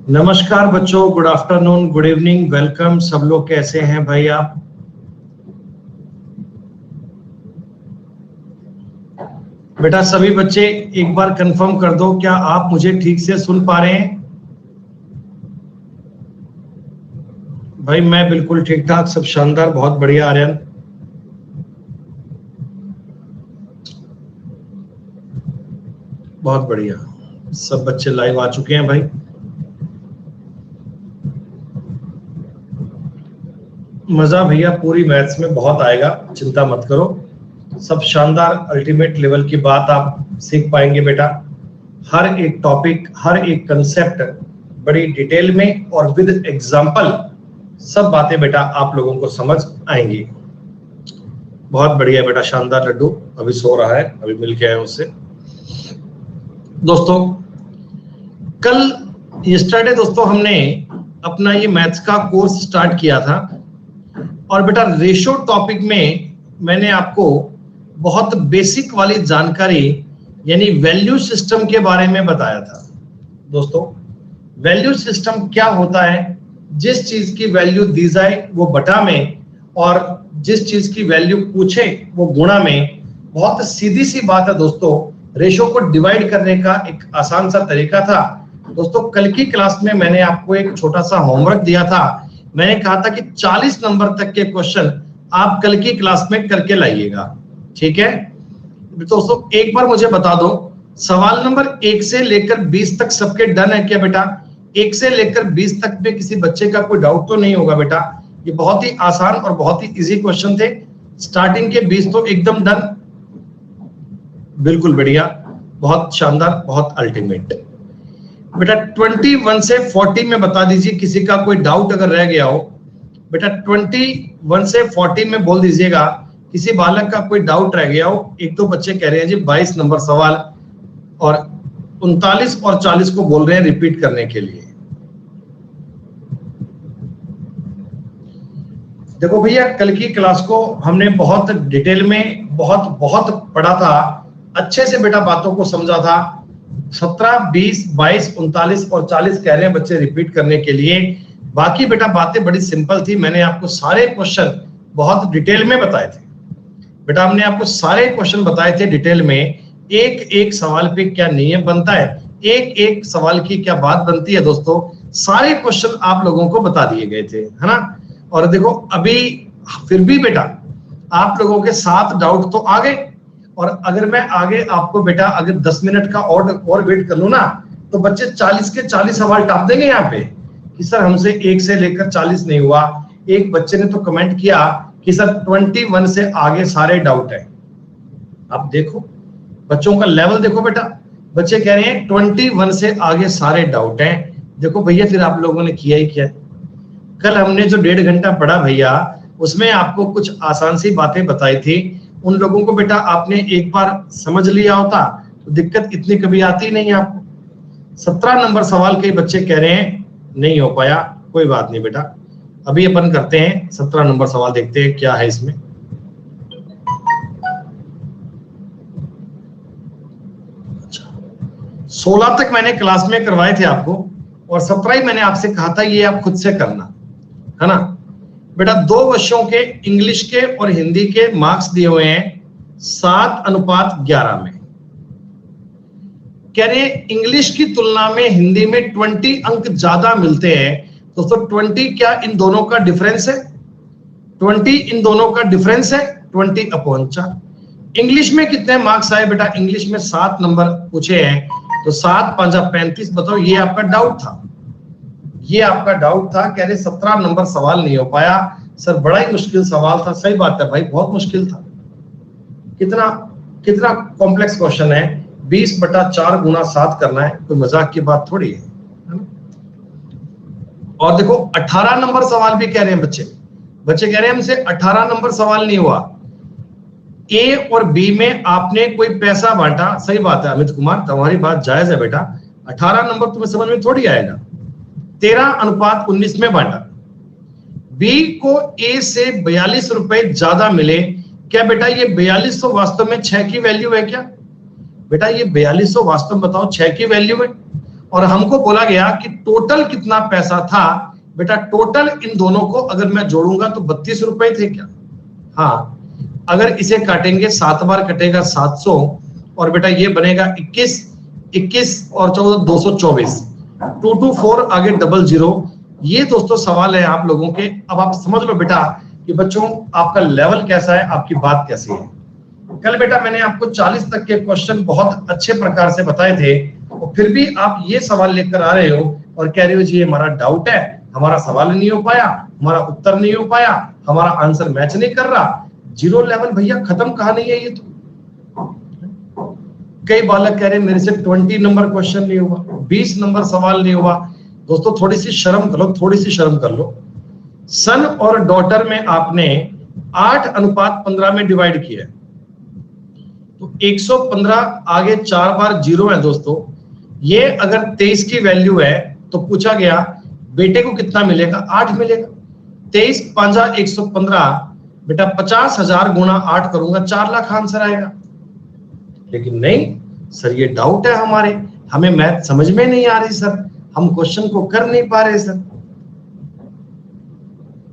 नमस्कार बच्चों, good afternoon, good evening, welcome. सब लोग कैसे हैं भाई आप? बेटा सभी बच्चे एक बार कंफर्म कर दो, क्या आप मुझे ठीक से सुन पा रहे हैं? भाई मैं बिल्कुल ठीक ठाक, सब शानदार, बहुत बढ़िया। आर्यन बहुत बढ़िया, सब बच्चे लाइव आ चुके हैं भाई। मजा भैया पूरी मैथ्स में बहुत आएगा, चिंता मत करो। सब शानदार अल्टीमेट लेवल की बात आप सीख पाएंगे बेटा। हर एक टॉपिक, हर एक कंसेप्ट बड़ी डिटेल में और विद एग्जांपल सब बातें बेटा आप लोगों को समझ आएंगी। बहुत बढ़िया बेटा, शानदार। लड्डू अभी सो रहा है, अभी मिल के आए उससे। दोस्तों कल यस्टरडे दोस्तों हमने अपना ये मैथ्स का कोर्स स्टार्ट किया था और बेटा रेशो टॉपिक में मैंने आपको बहुत बेसिक वाली जानकारी यानी वैल्यू सिस्टम के बारे में बताया था। दोस्तों वैल्यू सिस्टम क्या होता है? जिस चीज की वैल्यू दी जाए वो बटा में और जिस चीज की वैल्यू पूछे वो गुणा में। बहुत सीधी सी बात है दोस्तों, रेशो को डिवाइड करने का एक आसान सा तरीका था। दोस्तों कल की क्लास में मैंने आपको एक छोटा सा होमवर्क दिया था। मैंने कहा था कि 40 नंबर तक के क्वेश्चन आप कल की क्लास में करके लाइएगा, ठीक है दोस्तों? एक बार मुझे बता दो, सवाल नंबर 1 से लेकर 20 तक सबके डन है क्या बेटा? 1 से लेकर 20 तक में किसी बच्चे का कोई डाउट तो नहीं होगा बेटा? ये बहुत ही आसान और बहुत ही इजी क्वेश्चन थे। स्टार्टिंग के 20 तो एकदम डन, बिल्कुल बढ़िया, बहुत शानदार, बहुत अल्टीमेट। बेटा 21 से 40 में बता दीजिए किसी का कोई डाउट अगर रह गया हो। बेटा 21 से 40 में बोल दीजिएगा किसी बालक का कोई डाउट रह गया हो। एक दो बच्चे कह रहे हैं जी 22 नंबर सवाल, और 39 और 40 को बोल रहे हैं रिपीट करने के लिए। देखो भैया कल की क्लास को हमने बहुत डिटेल में बहुत पढ़ा था, अच्छे से बेटा बातों को समझा था। 17, 20, 22, 39 और 40 कह रहे हैं बच्चे रिपीट करने के लिए। बाकी बेटा बातें बड़ी सिंपल थी, मैंने आपको सारे क्वेश्चन बहुत डिटेल में बताए थे। बेटा हमने आपको सारे क्वेश्चन बताए थे डिटेल में, एक एक सवाल पे क्या नियम बनता है, एक एक सवाल की क्या बात बनती है दोस्तों, सारे क्वेश्चन आप लोगों को बता दिए गए थे, है ना? और देखो अभी फिर भी बेटा आप लोगों के 7 डाउट तो आ गए, और अगर मैं आगे आपको बेटा अगर 10 मिनट का और वेट कर लूं ना तो बच्चे 40 के 40 सवाल टाप देंगे यहाँ पे कि सर हमसे 1 से लेकर 40 नहीं हुआ। एक बच्चे ने तो कमेंट किया कि सर 21 से आगे सारे डाउट है। आप देखो बच्चों का लेवल देखो बेटा, बच्चे कह रहे हैं 21 से आगे सारे डाउट हैं। देखो भैया फिर आप लोगों ने किया ही क्या? कल हमने जो 1.5 घंटा पढ़ा भैया उसमें आपको कुछ आसान सी बातें बताई थी। उन लोगों को बेटा आपने एक बार समझ लिया होता तो दिक्कत इतनी कभी आती नहीं आपको। 17 नंबर सवाल के बच्चे कह रहे हैं नहीं हो पाया, कोई बात नहीं बेटा, अभी अपन करते हैं 17 नंबर सवाल, देखते हैं क्या है इसमें। अच्छा 16 तक मैंने क्लास में करवाए थे आपको और 17 मैंने आपसे कहा था ये आप खुद से करना, है ना बेटा? 2 वर्षों के इंग्लिश के और हिंदी के मार्क्स दिए हुए हैं 7:11 में। कह रहे हैं इंग्लिश की तुलना में हिंदी में 20 अंक ज्यादा मिलते हैं। दोस्तों 20 क्या इन दोनों का डिफरेंस है? 20 इन दोनों का डिफरेंस है 20/4। इंग्लिश में कितने मार्क्स आए बेटा? इंग्लिश में 7 नंबर पूछे हैं, तो 7 5 35। बताओ ये आपका डाउट था, ये आपका डाउट था। कह रहे 17 नंबर सवाल नहीं हो पाया सर, बड़ा ही मुश्किल सवाल था। सही बात है भाई, बहुत मुश्किल था। कितना कॉम्प्लेक्स क्वेश्चन है, 20/4 गुना 7 करना है, कोई मजाक की बात थोड़ी है ना? और देखो 18 नंबर सवाल भी कह रहे हैं बच्चे कह रहे हैं हमसे 18 नंबर सवाल नहीं हुआ। ए और बी में आपने कोई पैसा बांटा, सही बात है अमित कुमार, तुम्हारी बात जायज है बेटा। 18 नंबर तुम्हें समझ में थोड़ी आएगा। 13:19 में बांटा। बी को ए से 42 रुपए ज्यादा मिले। क्या बेटा ये 4200 वास्तव में 6 की वैल्यू है क्या? बेटा ये 4200 वास्तव में बताओ 6 की वैल्यू है। और हमको बोला गया कि टोटल कितना पैसा था। बेटा टोटल इन दोनों को अगर मैं जोड़ूंगा तो 32 रुपए थे क्या? हाँ, अगर इसे काटेंगे 7 बार कटेगा 700 और बेटा ये बनेगा 21 और 14 224, 224 आगे 00। ये दोस्तों सवाल है आप लोगों के। अब आप समझ लो बेटा कि बच्चों आपका लेवल कैसा है, आपकी बात कैसी है। कल बेटा मैंने आपको 40 तक के क्वेश्चन बहुत अच्छे प्रकार से बताए थे और फिर भी आप ये सवाल लेकर आ रहे हो और कह रहे हो जी हमारा डाउट है, हमारा सवाल नहीं हो पाया, हमारा उत्तर नहीं हो पाया, हमारा आंसर मैच नहीं कर रहा। 0 लेवल भैया खत्म कहानी है ये तो। कई बालक कह रहे हैं मेरे से 20 नंबर क्वेश्चन नहीं हुआ, 20 नंबर सवाल नहीं हुआ। दोस्तों थोड़ी सी शर्म कर लो, थोड़ी सी शर्म कर लो। सन और डॉटर में आपने 8:15 में डिवाइड किया है तो 115 आगे 4 बार 0 है दोस्तों। ये अगर 23 की वैल्यू है तो पूछा गया बेटे को कितना मिलेगा? 8 मिलेगा। 23 5 115 बेटा 50,000 गुणा 8 करूंगा 4 लाख आंसर आएगा। लेकिन नहीं सर, ये डाउट है हमारे, हमें मैथ समझ में नहीं आ रही सर, हम क्वेश्चन को कर नहीं पा रहे सर।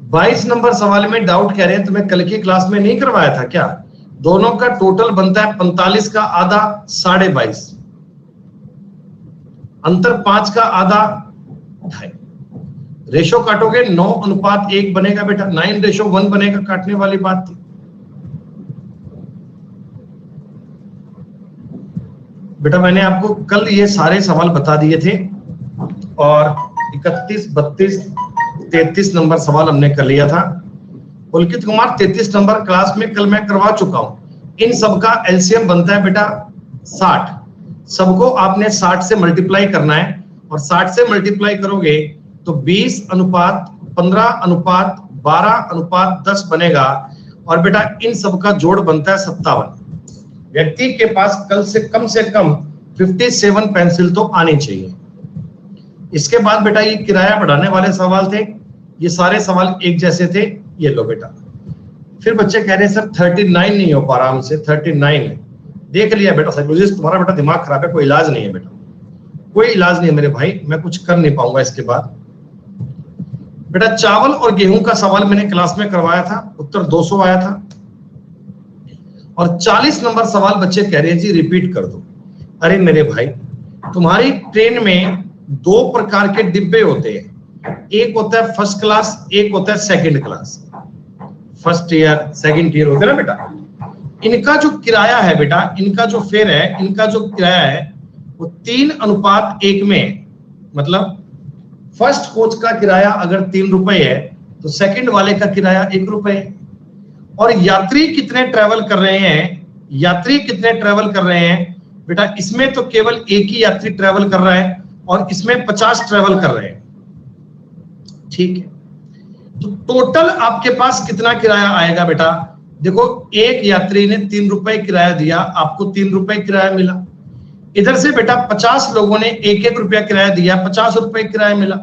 22 नंबर सवाल में डाउट कह रहे हैं, तुम्हें कल की क्लास में नहीं करवाया था क्या? दोनों का टोटल बनता है 45 का आधा 22.5, अंतर 5 का आधा 2.5। रेशो काटोगे 9:1 बनेगा बेटा, 9:1 बनेगा, काटने वाली बात थी। बेटा मैंने आपको कल ये सारे सवाल बता दिए थे और 31, 32, 33 नंबर सवाल हमने कर लिया था। पुलकित कुमार 33 नंबर क्लास में कल मैं करवा चुका हूं। इन सबका एलसीएम बनता है बेटा 60। सबको आपने 60 से मल्टीप्लाई करना है और 60 से मल्टीप्लाई करोगे तो 20:15:12:10 बनेगा और बेटा इन सबका जोड़ बनता है 57। व्यक्ति के पास कल से कम 57 पेंसिल तो आनी चाहिए। इसके बाद बेटा ये किराया बढ़ाने वाले सवाल थे, ये सारे सवाल एक जैसे थे। ये लो बेटा, फिर बच्चे कह रहे हैं सर 39 नहीं हो पा रहा हमसे, 39 है। देख लिया बेटा साइकोलॉजिस्ट, तुम्हारा बेटा दिमाग खराब है, कोई इलाज नहीं है बेटा, कोई इलाज नहीं है मेरे भाई, मैं कुछ कर नहीं पाऊंगा इसके बाद। बेटा चावल और गेहूं का सवाल मैंने क्लास में करवाया था, उत्तर 200 आया था और 40 नंबर सवाल बच्चे कह रहे हैं जी रिपीट कर दो। अरे मेरे भाई, तुम्हारी ट्रेन में 2 प्रकार के डिब्बे होते हैं, एक होता है फर्स्ट क्लास, एक होता है second class. First year second year होते हैं ना बेटा। इनका जो किराया है बेटा, इनका जो फेयर है, इनका जो किराया है वो 3:1 में, मतलब फर्स्ट कोच का किराया अगर 3 रुपए है तो सेकंड वाले का किराया 1 रुपए है। और यात्री कितने ट्रेवल कर रहे हैं, यात्री कितने ट्रेवल कर रहे हैं बेटा, इसमें तो केवल एक ही यात्री ट्रेवल कर रहा है और इसमें 50 ट्रेवल कर रहे हैं। ठीक है, तो टोटल आपके पास कितना किराया आएगा बेटा? देखो एक यात्री ने 3 रुपए किराया दिया, आपको 3 रुपए किराया मिला। इधर से बेटा 50 लोगों ने 1-1 रुपया किराया दिया, 50 रुपए किराया मिला।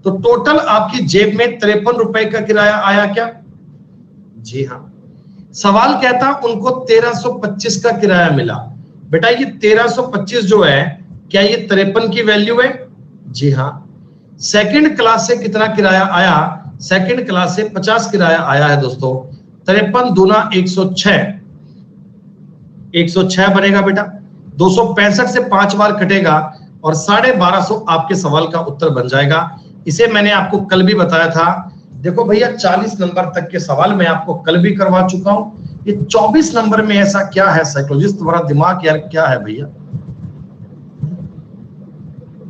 तो टोटल आपकी जेब में 53 रुपए का किराया आया क्या? जी हाँ। सवाल कहता उनको 1325 का किराया मिला। बेटा ये 1325 जो है, क्या ये 53 की वैल्यू है? जी हाँ। सेकंड क्लास से कितना किराया आया? सेकंड क्लास से 50 किराया आया है दोस्तों। 53 दूना 106, 106 बनेगा बेटा। 265 से 5 बार कटेगा और 1250 आपके सवाल का उत्तर बन जाएगा। इसे मैंने आपको कल भी बताया था। देखो भैया 40 नंबर तक के सवाल मैं आपको कल भी करवा चुका हूं। ये 24 नंबर में ऐसा क्या है साइकोलॉजिस्ट, तुम्हारा दिमाग यार क्या है भैया?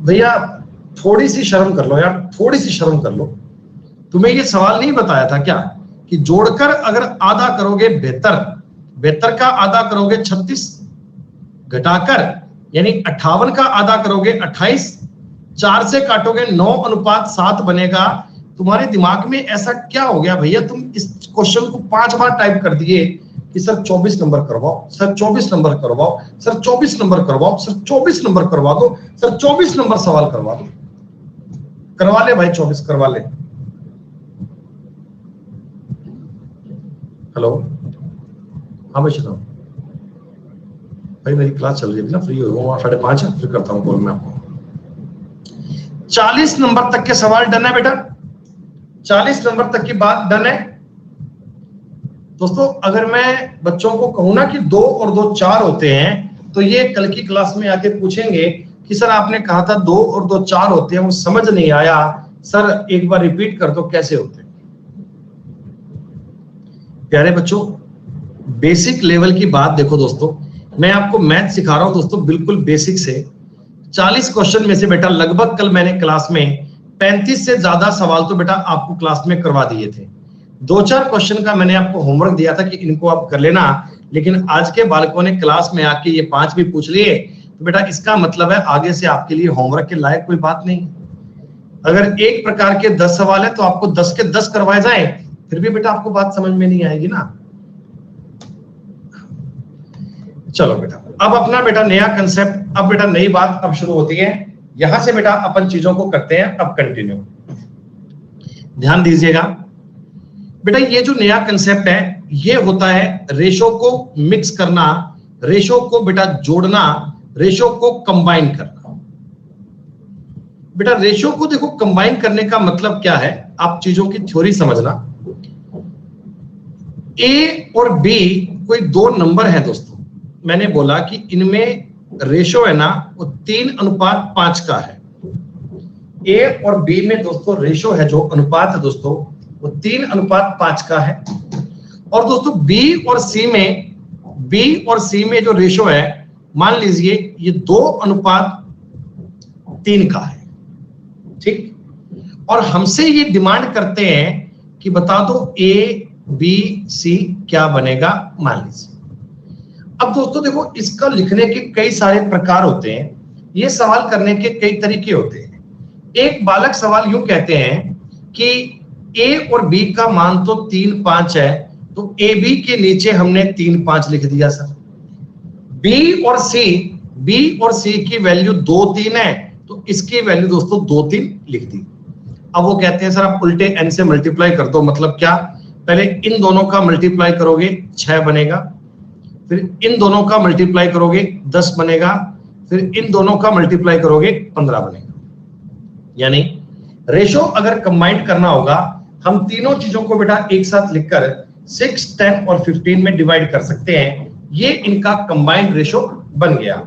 भैया थोड़ी सी शर्म कर लो यार, थोड़ी सी शर्म कर लो। तुम्हें ये सवाल नहीं बताया था क्या कि जोड़कर अगर आधा करोगे 72 का आधा करोगे 36, घटाकर यानी 58 का आधा करोगे 28, 4 से काटोगे 9:7 बनेगा। तुम्हारे दिमाग में ऐसा क्या हो गया भैया, तुम इस क्वेश्चन को 5 बार टाइप कर दिए कि सर 24 नंबर करवाओ, सर 24 नंबर करवाओ, सर 24 नंबर करवाओ, सर 24 नंबर करवा दो, सर 24 नंबर सवाल करवा दो। करवा ले भाई, 24 करवा ले। हेलो, हाँ भाई सुनाओ भाई, मेरी क्लास चल रही है ना, फ्री हो 5:30 फिर करता हूँ कॉल मैं आपको। 40 नंबर तक के सवाल डन है बेटा, 40 नंबर तक की बात डन है दोस्तों। अगर मैं बच्चों को कहूं ना कि 2 और 2 4 होते हैं, तो ये कल की क्लास में आके पूछेंगे कि सर आपने कहा था 2 और 2 4 होते हैं, वो समझ नहीं आया सर, एक बार रिपीट कर दो कैसे होते हैं। प्यारे बच्चों, बेसिक लेवल की बात देखो दोस्तों, मैं आपको मैथ सिखा रहा हूं दोस्तों, बिल्कुल बेसिक से। 40 क्वेश्चन में से बेटा लगभग कल मैंने क्लास में 35 से ज्यादा सवाल तो बेटा आपको क्लास में करवा दिए थे। 2-4 क्वेश्चन का मैंने आपको होमवर्क दिया था कि इनको आप कर लेना, लेकिन आज के बालकों ने क्लास में आके ये 5 भी पूछ लिए, तो बेटा इसका मतलब है आगे से आपके लिए होमवर्क के लायक कोई बात नहीं। अगर एक प्रकार के 10 सवाल है तो आपको 10 के 10 करवाए जाए, फिर भी बेटा आपको बात समझ में नहीं आएगी ना। चलो बेटा, अब अपना बेटा नया कंसेप्ट, अब बेटा नई बात अब शुरू होती है। यहां से बेटा अपन चीजों को करते हैं अब कंटिन्यू। ध्यान दीजिएगा बेटा, ये जो नया कंसेप्ट है ये होता है रेशो को मिक्स करना, रेशो को बेटा जोड़ना, रेशो को कंबाइन करना। बेटा रेशो को देखो कंबाइन करने का मतलब क्या है, आप चीजों की थ्योरी समझना। ए और बी कोई 2 नंबर है दोस्तों, मैंने बोला कि इनमें रेशो है ना वो 3:5 का है। ए और बी में दोस्तों रेशो है, जो अनुपात है दोस्तों वो 3:5 का है। और दोस्तों बी और सी में जो रेशो है, मान लीजिए ये 2:3 का है, ठीक। और हमसे ये डिमांड करते हैं कि बता दो ए बी सी क्या बनेगा, मान लीजिए। अब दोस्तों देखो, इसका लिखने के कई सारे प्रकार होते हैं, ये सवाल करने के कई तरीके होते हैं। एक बालक सवाल यूं कहते हैं कि ए और बी का मान तो 3-5 है, तो ए बी के नीचे हमने 3-5 लिख दिया सर। बी और सी की वैल्यू 2-3 है, तो इसकी वैल्यू दोस्तों 2-3 लिख दी। अब वो कहते हैं सर आप उल्टे एन से मल्टीप्लाई कर दो, मतलब क्या, पहले इन दोनों का मल्टीप्लाई करोगे 6 बनेगा, फिर इन दोनों का मल्टीप्लाई करोगे 10 बनेगा, फिर इन दोनों का मल्टीप्लाई करोगे 15 बनेगा। यानी रेशो अगर कंबाइन करना होगा, हम तीनों चीजों को बेटा एक साथ लिखकर 6, 10 और 15 में डिवाइड कर सकते हैं। ये इनका कंबाइंड रेशो बन गया।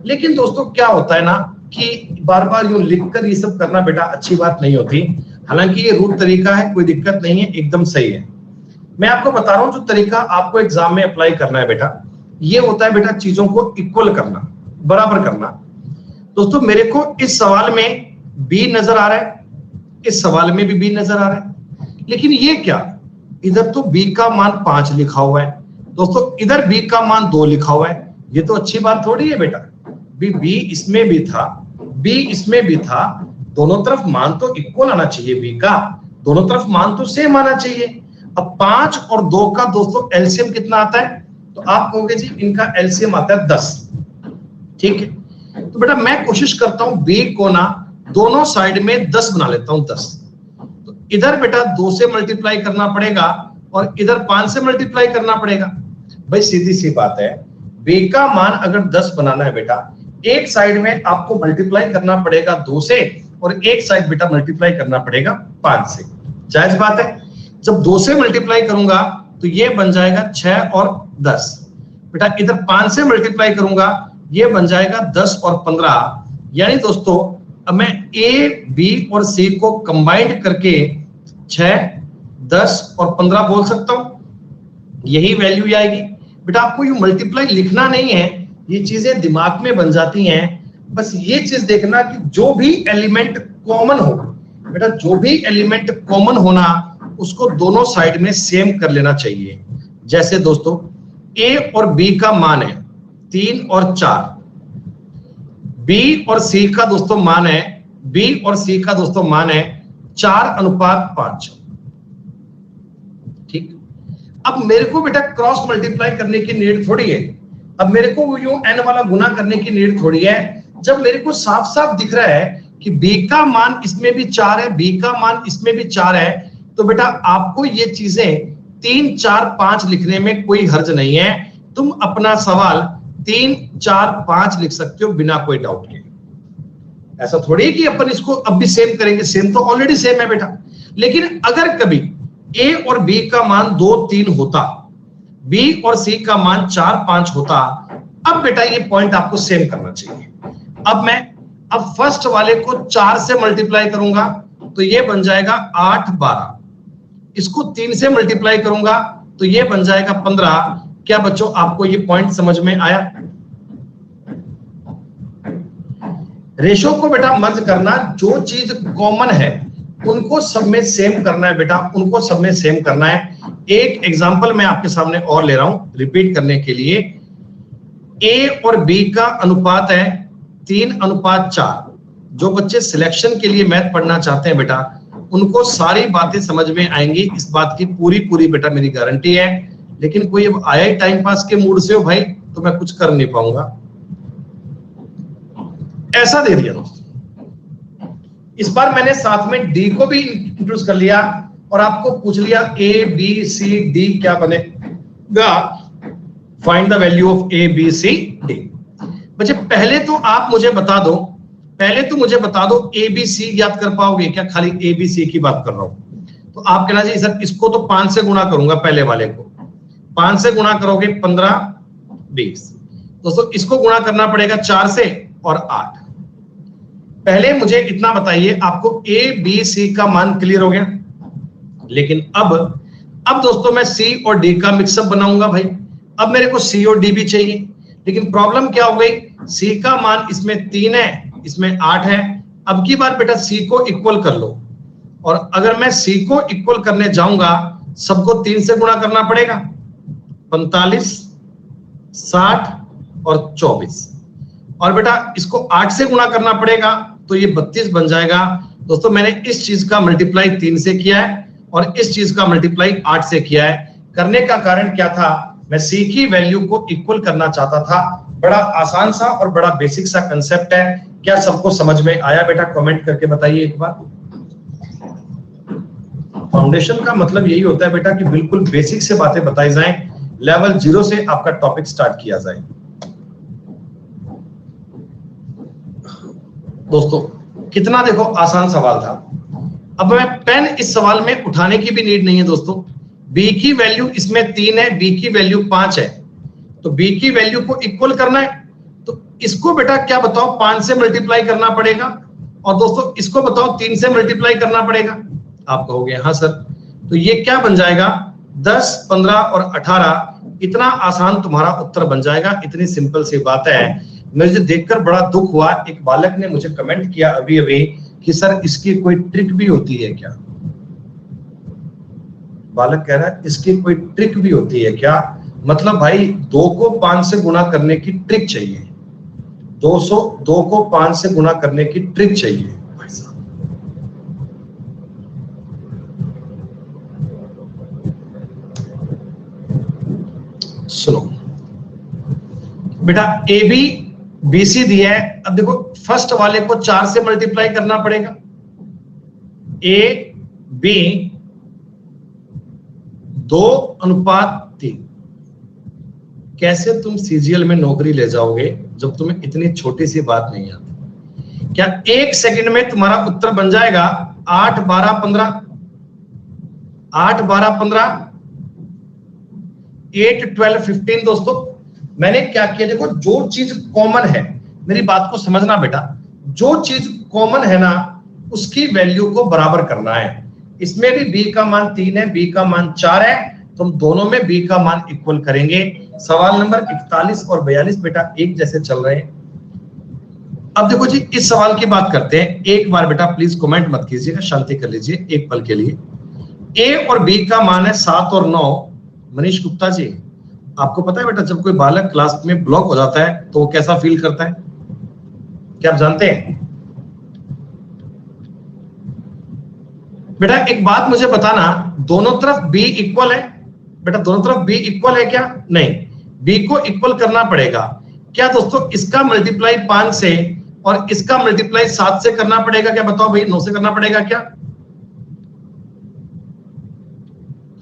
लेकिन दोस्तों क्या होता है ना कि बार बार यूं लिखकर ये सब करना बेटा अच्छी बात नहीं होती। हालांकि ये रूट तरीका है, कोई दिक्कत नहीं है, एकदम सही है। मैं आपको बता रहा हूं जो तरीका आपको एग्जाम में अप्लाई करना है बेटा, ये होता है बेटा चीजों को इक्वल करना, बराबर करना। दोस्तों मेरे को इस सवाल में बी नजर आ रहा है, इस सवाल में भी बी नजर आ रहा है, लेकिन ये क्या, इधर तो बी का मान 5 लिखा हुआ है दोस्तों, इधर बी का मान 2 लिखा हुआ है। ये तो अच्छी बात थोड़ी है बेटा, बी इसमें भी था, बी इसमें भी था, दोनों तरफ मान तो इक्वल आना चाहिए, बी का दोनों तरफ मान तो सेम आना चाहिए। अब 5 और 2 का दोस्तों एलसीएम कितना आता है, तो आप कहोगे जी इनका एलसीएम आता है 10, ठीक है। तो बेटा मैं कोशिश करता हूं बी को ना दोनों साइड में 10 बना लेता हूं, 10। तो इधर बेटा 2 से मल्टीप्लाई करना पड़ेगा और इधर 5 से मल्टीप्लाई करना पड़ेगा। भाई सीधी सी बात है, बी का मान अगर 10 बनाना है बेटा, एक साइड में आपको मल्टीप्लाई करना पड़ेगा 2 से और एक साइड बेटा मल्टीप्लाई करना पड़ेगा 5 से। जायज बात है। जब 2 से मल्टीप्लाई करूंगा तो ये बन जाएगा 6 और 10, बेटा इधर 5 से मल्टीप्लाई करूंगा ये बन जाएगा 10 और 15। यानी दोस्तों अब मैं ए बी और सी को कंबाइंड करके 6, 10 और 15 बोल सकता हूं, यही वैल्यू आएगी। बेटा आपको ये मल्टीप्लाई लिखना नहीं है, ये चीजें दिमाग में बन जाती हैं। बस ये चीज देखना कि जो भी एलिमेंट कॉमन हो बेटा, जो भी एलिमेंट कॉमन होना उसको दोनों साइड में सेम कर लेना चाहिए। जैसे दोस्तों ए और बी का मान है 3 और 4, बी और सी का दोस्तों मान है, बी और सी का दोस्तों मान है 4:5, ठीक। अब मेरे को बेटा क्रॉस मल्टीप्लाई करने की नीड थोड़ी है, अब मेरे को यूं एन वाला गुना करने की नीड थोड़ी है। जब मेरे को साफ साफ दिख रहा है कि बी का मान इसमें भी 4 है, बी का मान इसमें भी 4 है, तो बेटा आपको ये चीजें 3, 4, 5 लिखने में कोई हर्ज नहीं है। तुम अपना सवाल 3, 4, 5 लिख सकते हो बिना कोई डाउट के। ऐसा थोड़ी है कि अपन इसको अब भी सेम करेंगे, सेम तो ऑलरेडी सेम है बेटा। लेकिन अगर कभी ए और बी का मान 2, 3 होता, बी और सी का मान 4, 5 होता, अब बेटा ये पॉइंट आपको सेम करना चाहिए। अब फर्स्ट वाले को 4 से मल्टीप्लाई करूंगा तो ये बन जाएगा 8, 12। इसको 3 से मल्टीप्लाई करूंगा तो ये बन जाएगा 15। क्या बच्चों आपको ये पॉइंट समझ में आया? रेशो को बेटा मर्ज करना, जो चीज कॉमन है उनको सब में सेम करना है बेटा, उनको सब में सेम करना है। एक एग्जांपल मैं आपके सामने और ले रहा हूं रिपीट करने के लिए। ए और बी का अनुपात है 3:4। जो बच्चे सिलेक्शन के लिए मैथ पढ़ना चाहते हैं बेटा, उनको सारी बातें समझ में आएंगी, इस बात की पूरी बेटा मेरी गारंटी है। लेकिन कोई अब आया ही टाइम पास के मूड से हो भाई, तो मैं कुछ कर नहीं पाऊंगा। ऐसा दे दिया दोस्तों। इस बार मैंने साथ में डी को भी इंट्रोड्यूस कर लिया और आपको पूछ लिया ए बी सी डी क्या बनेगा, find the value of A B C D. बच्चे पहले तो आप मुझे बता दो, ए बी सी याद कर पाओगे क्या? खाली ए बी सी की बात कर रहा हूं तो आप कहना चाहिए सर इसको तो 5 से गुणा करूंगा, पहले वाले को 5 से गुणा करोगे 15, 20। दोस्तों इसको गुणा करना पड़ेगा 4 से और 8। पहले मुझे इतना बताइए, आपको ए बी सी का मान क्लियर हो गया। लेकिन अब दोस्तों मैं सी और डी का मिक्सअप बनाऊंगा भाई। अब मेरे को सी और डी भी चाहिए, लेकिन प्रॉब्लम क्या हो गई, सी का मान इसमें 3 है, इसमें 8 है। अब की बार बेटा सी को इक्वल कर लो, और अगर मैं सी को इक्वल करने जाऊंगा सबको 3 से गुणा करना पड़ेगा, 45, 60 और 24। और बेटा इसको 8 से गुणा करना पड़ेगा तो ये 32 बन जाएगा। दोस्तों मैंने इस चीज का मल्टीप्लाई 3 से किया है और इस चीज का मल्टीप्लाई 8 से किया है। करने का कारण क्या था, मैं सी की वैल्यू को इक्वल करना चाहता था। बड़ा आसान सा और बड़ा बेसिक सा कंसेप्ट है। क्या सबको समझ में आया बेटा? कमेंट करके बताइए एक बार। फाउंडेशन का मतलब यही होता है बेटा कि बिल्कुल बेसिक से बातें बताई जाएं, लेवल 0 से आपका टॉपिक स्टार्ट किया जाए। दोस्तों कितना देखो आसान सवाल था। अब मैं पेन इस सवाल में उठाने की भी नीड नहीं है दोस्तों। b की वैल्यू इसमें 3 है, b की वैल्यू 5 है, तो b की वैल्यू को इक्वल करना है। तो इसको बेटा क्या बताओ 5 से मल्टीप्लाई करना पड़ेगा, और दोस्तों इसको बताओ 3 से मल्टीप्लाई करना पड़ेगा। आप कहोगे हाँ सर, तो ये क्या बन जाएगा 10, 15 और 18। इतना आसान तुम्हारा उत्तर बन जाएगा। इतनी सिंपल सी बात है। मुझे देखकर बड़ा दुख हुआ, एक बालक ने मुझे कमेंट किया अभी अभी कि सर इसकी कोई ट्रिक भी होती है क्या? बालक कह रहा है इसकी कोई ट्रिक भी होती है क्या? मतलब भाई 2 को 5 से गुणा करने की ट्रिक चाहिए। 2 को 5 से गुणा करने की ट्रिक चाहिए भाई साहब। सुनो बेटा, ए बी बी सी दिया है। अब देखो फर्स्ट वाले को 4 से मल्टीप्लाई करना पड़ेगा। A B 2:3। कैसे तुम सीजीएल में नौकरी ले जाओगे जब तुम्हें इतनी छोटी सी बात नहीं आती? क्या 1 सेकंड में तुम्हारा उत्तर बन जाएगा 8, 12, 15? 8, 12, 15, 8, 12, 15। दोस्तों मैंने क्या किया, देखो जो चीज कॉमन है, मेरी बात को समझना बेटा, जो चीज कॉमन है ना उसकी वैल्यू को बराबर करना है। इसमें भी b का मान 3 है, b का मान 4 है, तो हम दोनों में b का मान इक्वल करेंगे। सवाल नंबर 41 और 42 बेटा एक जैसे चल रहे हैं। अब देखो जी इस सवाल की बात करते हैं। एक बार बेटा प्लीज कमेंट मत कीजिएगा, शांति कर लीजिए एक पल के लिए। a और b का मान है 7 और 9। मनीष गुप्ता जी, आपको पता है बेटा जब कोई बालक क्लास में ब्लॉक हो जाता है तो वो कैसा फील करता है, क्या आप जानते हैं? बेटा एक बात मुझे बताना, दोनों तरफ b इक्वल है बेटा? दोनों तरफ b इक्वल है क्या? नहीं, b को इक्वल करना पड़ेगा। क्या दोस्तों इसका मल्टीप्लाई 5 से और इसका मल्टीप्लाई 7 से करना पड़ेगा क्या? बताओ भाई, 9 से करना पड़ेगा क्या?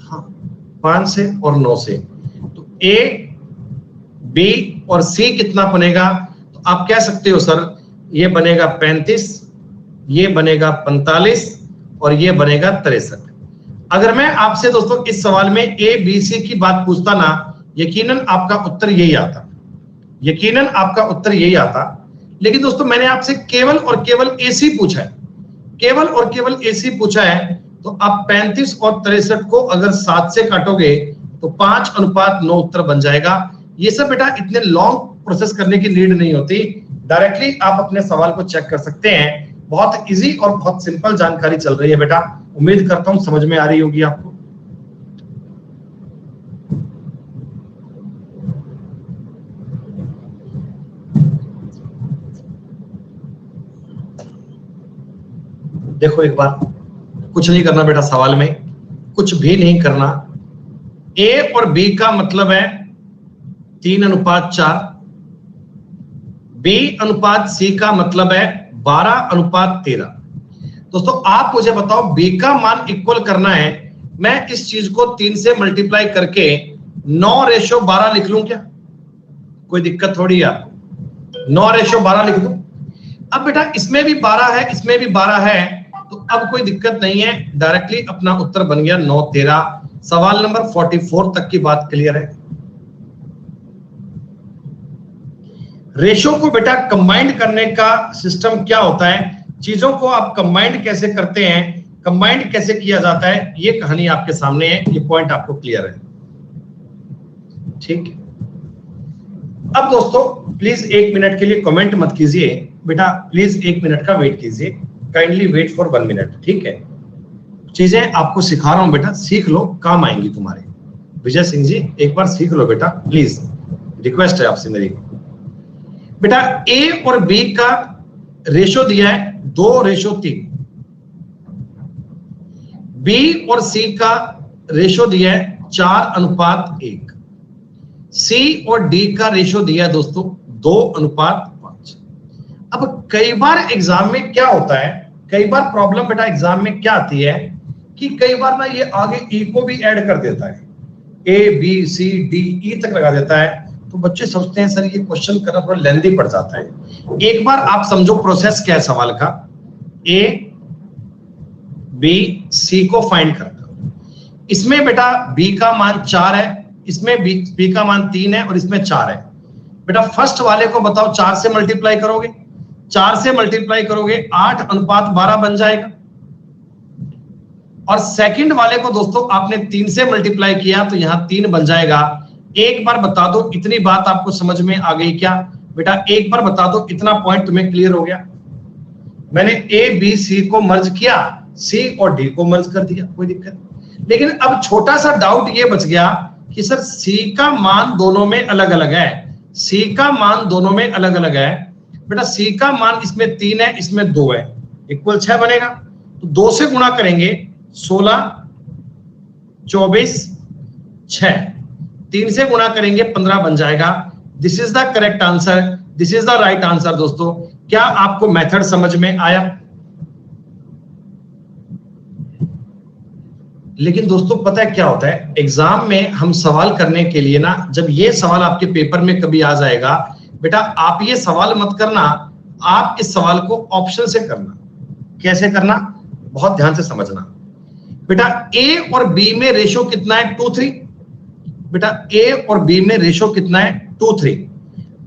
हाँ, 5 से और 9 से। तो a, b और c कितना बनेगा? तो आप कह सकते हो सर ये बनेगा 35, ये बनेगा 45 और ये बनेगा 63। अगर मैं आपसे दोस्तों इस सवाल में ए बी सी की बात पूछता ना, यकीनन आपका उत्तर यही आता, यकीनन आपका उत्तर यही आता। लेकिन दोस्तों मैंने आपसे केवल और केवल एसी पूछा है, केवल और केवल एसी पूछा है, तो आप 35 और 63 को अगर 7 से काटोगे तो 5:9 उत्तर बन जाएगा। ये सब बेटा इतने लॉन्ग प्रोसेस करने की नीड नहीं होती, डायरेक्टली आप अपने सवाल को चेक कर सकते हैं। बहुत इजी और बहुत सिंपल जानकारी चल रही है बेटा, उम्मीद करता हूं समझ में आ रही होगी आपको। देखो एक बार, कुछ नहीं करना बेटा सवाल में, कुछ भी नहीं करना। ए और बी का मतलब है 3:4, बी अनुपात सी का मतलब है 12:13। दोस्तों आप मुझे बताओ बी का मान इक्वल करना है, मैं इस चीज को 3 से मल्टीप्लाई करके 9:12 लिख लूं क्या? कोई दिक्कत थोड़ी है आपको, 9:12 लिख दूं। अब बेटा इसमें भी 12 है, इसमें भी 12 है, तो अब कोई दिक्कत नहीं है, डायरेक्टली अपना उत्तर बन गया 9:13। सवाल नंबर 44 तक की बात क्लियर है। रेशो को बेटा कंबाइंड करने का सिस्टम क्या होता है, चीजों को आप कंबाइंड कैसे करते हैं, कंबाइंड कैसे किया जाता है, ये कहानी आपके सामने है, ये पॉइंट आपको क्लियर है, ठीक है। अब दोस्तों प्लीज 1 मिनट के लिए कमेंट मत कीजिए बेटा, प्लीज 1 मिनट का वेट कीजिए, काइंडली वेट फॉर 1 मिनट, ठीक है। चीजें आपको सिखा रहा हूं बेटा, सीख लो, काम आएंगी तुम्हारे। विजय सिंह जी एक बार सीख लो बेटा, प्लीज रिक्वेस्ट है आपसे मेरी। बेटा ए और बी का रेशो दिया है 2:3, बी और सी का रेशो दिया है 4:1, सी और डी का रेशो दिया है दोस्तों 2:5। अब कई बार एग्जाम में क्या होता है, कई बार प्रॉब्लम बेटा एग्जाम में क्या आती है कि कई बार ना ये आगे ई को भी ऐड कर देता है, ए बी सी डी ई तक लगा देता है, तो बच्चे सोचते हैं सर ये क्वेश्चन करना थोड़ा लेंथी पड़ जाता है। एक बार आप समझो प्रोसेस क्या है सवाल का, ए बी सी को फाइंड करना, इसमें बेटा बी का मान 4 है, इसमें बी का मान 3 है और इसमें 4 है। बेटा फर्स्ट वाले को बताओ 4 से मल्टीप्लाई करोगे, 4 से मल्टीप्लाई करोगे 8:12 बन जाएगा, और सेकंड वाले को दोस्तों आपने 3 से मल्टीप्लाई किया तो यहां 3 बन जाएगा। एक बार बता दो इतनी बात आपको समझ में आ गई क्या बेटा? एक बार बता दो इतना पॉइंट तुम्हें क्लियर हो गया? मैंने ए बी सी को मर्ज किया, सी और डी को मर्ज कर दिया, कोई दिक्कत नहीं। लेकिन अब छोटा सा डाउट ये बच गया कि सर सी का मान दोनों में अलग अलग है, सी का मान दोनों में अलग अलग है। बेटा सी का मान इसमें 3 है, इसमें 2 है, इक्वल 6 बनेगा, तो 2 से गुणा करेंगे 16, 24, 6, 3 से गुणा करेंगे 15 बन जाएगा। This is the correct answer, this is the right answer. दोस्तों क्या आपको मेथड समझ में आया? लेकिन दोस्तों पता है क्या होता है, एग्जाम में हम सवाल करने के लिए ना, जब ये सवाल आपके पेपर में कभी आ जाएगा बेटा, आप ये सवाल मत करना, आप इस सवाल को ऑप्शन से करना। कैसे करना, बहुत ध्यान से समझना। बेटा ए और बी में रेशो कितना है? 2:3। बेटा ए और बी में रेशो कितना है? 2:3।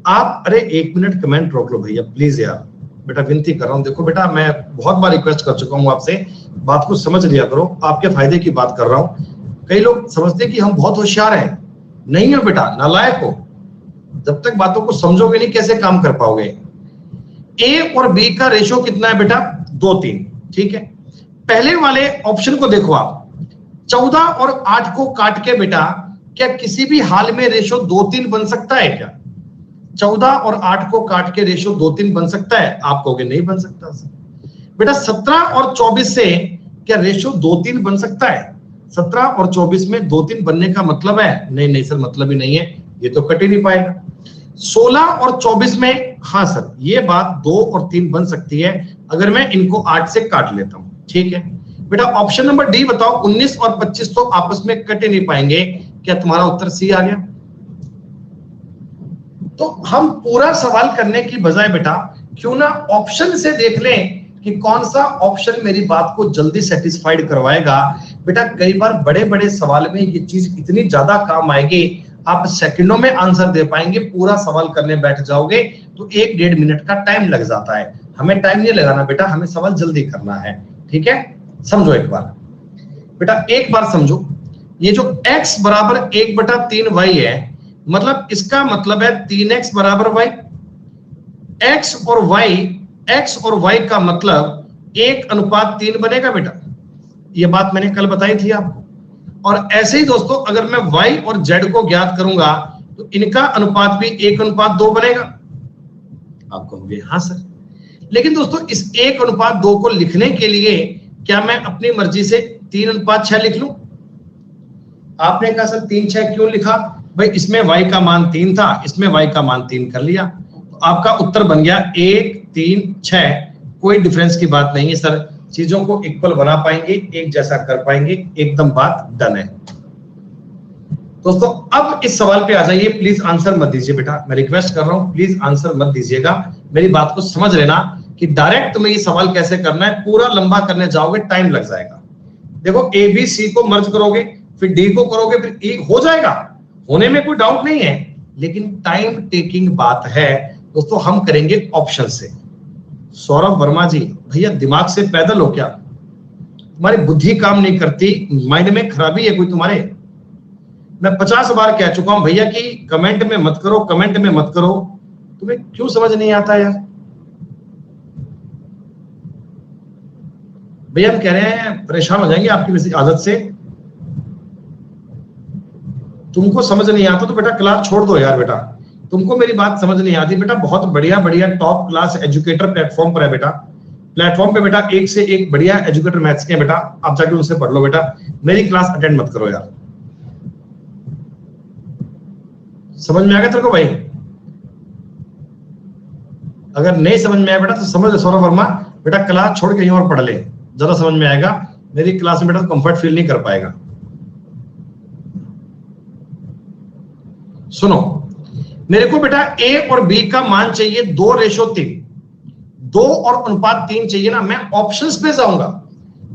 आप अरे 1 मिनट कमेंट रोक लो भैया प्लीज यार, बेटा विनती कर रहा हूं। देखो बेटा मैं बहुत बार रिक्वेस्ट कर चुका हूं आपसे, बात को समझ लिया करो, आपके फायदे की बात कर रहा हूं। कई लोग समझते कि हम बहुत होशियार हैं, नहीं हो बेटा, नालायक हो। जब तक बातों को समझोगे नहीं कैसे काम कर पाओगे। ए और बी का रेशो कितना है बेटा? 2:3, ठीक है। पहले वाले ऑप्शन को देखो आप, 14 और 8 को काट के बेटा क्या किसी भी हाल में रेशो 2:3 बन सकता है क्या? 14 और 8 को काट के रेशो 2:3 बन सकता है? आप कहोगे नहीं बन सकता सर। बेटा 17 और 24 से क्या रेशो 2:3 बन सकता है? 17 और 24 में 2:3 बनने का मतलब है? नहीं सर, मतलब ही नहीं है, ये तो कट ही नहीं पाएगा। 16 और 24 में हाँ सर ये बात 2 और 3 बन सकती है अगर मैं इनको 8 से काट लेता हूं, ठीक है। बेटा ऑप्शन नंबर डी बताओ, 19 और 25 तो आपस में कट ही नहीं पाएंगे, क्या तुम्हारा उत्तर सी आ गया? तो हम पूरा सवाल करने की बजाय बेटा क्यों ना ऑप्शन से देख लें कि कौन सा ऑप्शन मेरी बात को जल्दी सेटिस्फाइड करवाएगा। बेटा कई बार बड़े बड़े सवाल में ये चीज इतनी ज्यादा काम आएगी, आप सेकंडों में आंसर दे पाएंगे। पूरा सवाल करने बैठ जाओगे तो 1-1.5 मिनट का टाइम लग जाता है। हमें टाइम नहीं लगाना बेटा, हमें सवाल जल्दी करना है। ठीक है, समझो एक बार बेटा, एक बार समझो। ये जो x बराबर 1/3y है, मतलब इसका मतलब है 3x बराबर y। x और y का मतलब 1:3 बनेगा बेटा। ये बात मैंने कल बताई थी आपको। और ऐसे ही दोस्तों, अगर मैं y और z को ज्ञात करूंगा तो इनका अनुपात भी 1:2 बनेगा। आप कहोगे हाँ सर, लेकिन दोस्तों इस 1:2 को लिखने के लिए क्या मैं अपनी मर्जी से 3:6 लिख लूं? आपने कहा सर 3:6 क्यों लिखा? भाई इसमें y का मान 3 था, इसमें y का मान 3 कर लिया, तो आपका उत्तर बन गया 1, 3, 6। कोई डिफरेंस की बात नहीं है सर, चीजों को इक्वल बना पाएंगे, एक जैसा कर पाएंगे, एकदम बात डन है। दोस्तों अब इस सवाल पे आ जाइए, प्लीज आंसर मत दीजिए बेटा, मैं रिक्वेस्ट कर रहा हूं, प्लीज आंसर मत दीजिएगा। मेरी बात को समझ लेना कि डायरेक्ट तुम्हें ये सवाल कैसे करना है, पूरा लंबा करने जाओगे टाइम लग जाएगा। देखो ए बी सी को मर्ज करोगे, फिर डी को करोगे, फिर ई हो जाएगा, होने में कोई डाउट नहीं है, लेकिन टाइम टेकिंग बात है। दोस्तों हम करेंगे ऑप्शन से। सौरभ वर्मा जी, भैया दिमाग से पैदल हो क्या? तुम्हारी बुद्धि काम नहीं करती, माइंड में खराबी है कोई तुम्हारे? मैं 50 बार कह चुका हूं भैया कि कमेंट में मत करो, कमेंट में मत करो। तुम्हें क्यों समझ नहीं आता यार? भैया हम कह रहे हैं परेशान हो जाएंगे आपकी वैसी आदत से। तुमको समझ नहीं आता तो बेटा क्लास छोड़ दो यार बेटा। तुमको मेरी बात समझ नहीं आती बेटा, बहुत बढ़िया बढ़िया टॉप क्लास एजुकेटर प्लेटफॉर्म पर है बेटा। प्लेटफॉर्म पे बेटा एक से एक बढ़िया एजुकेटर मैथ्स के बेटा, आप जाके उनसे पढ़ लो बेटा, मेरी क्लास अटेंड मत करो यार। समझ में आ गया तेरे को भाई? अगर नहीं समझ में आया बेटा तो समझ लो सौरभ वर्मा, बेटा क्लास छोड़ के कहीं और पढ़ ले, ज्यादा समझ में आएगा। मेरी क्लास में बेटा कंफर्ट फील नहीं कर पाएगा। सुनो, मेरे को बेटा ए और बी का मान चाहिए 2:3, 2 और अनुपात 3 चाहिए ना। मैं ऑप्शंस पे जाऊंगा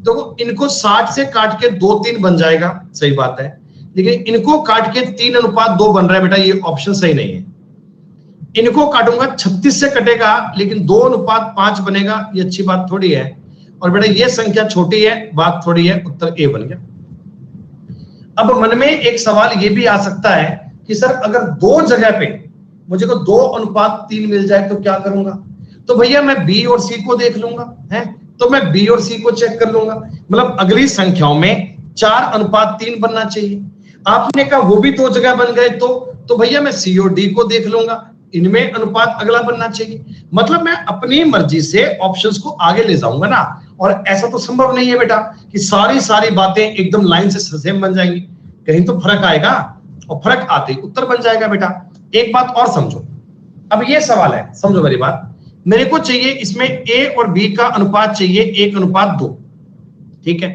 तो इनको 60 से काट के 2-3 बन जाएगा, सही बात है, लेकिन इनको काट के 3:2 बन रहा है बेटा, ये ऑप्शन सही नहीं है। इनको काटूंगा 36 से कटेगा, लेकिन 2:5 बनेगा, ये अच्छी बात थोड़ी है। और बेटा ये संख्या छोटी है, बात थोड़ी है, उत्तर ए बन गया। अब मन में एक सवाल ये भी आ सकता है कि सर अगर 2 जगह पे मुझे को 2:3 मिल जाए तो क्या करूंगा? तो भैया मैं बी और सी को देख लूंगा, है तो मैं बी और सी को चेक कर लूंगा। मतलब अगली संख्याओं में 4:3 बनना चाहिए। आपने कहा वो भी 2 जगह बन गए तो भैया मैं सी और डी को देख लूंगा, इनमें अनुपात अगला बनना चाहिए। मतलब मैं अपनी मर्जी से ऑप्शंस को आगे ले जाऊंगा ना। और ऐसा तो संभव नहीं है बेटा कि सारी बातें एकदम लाइन से सेम बन जाएंगी, कहीं तो फर्क आएगा, और फर्क आते ही उत्तर बन जाएगा बेटा। एक बात और समझो, अब ये सवाल है, समझो मेरी बात। मेरे को चाहिए इसमें ए और बी का अनुपात चाहिए 1:2, ठीक है।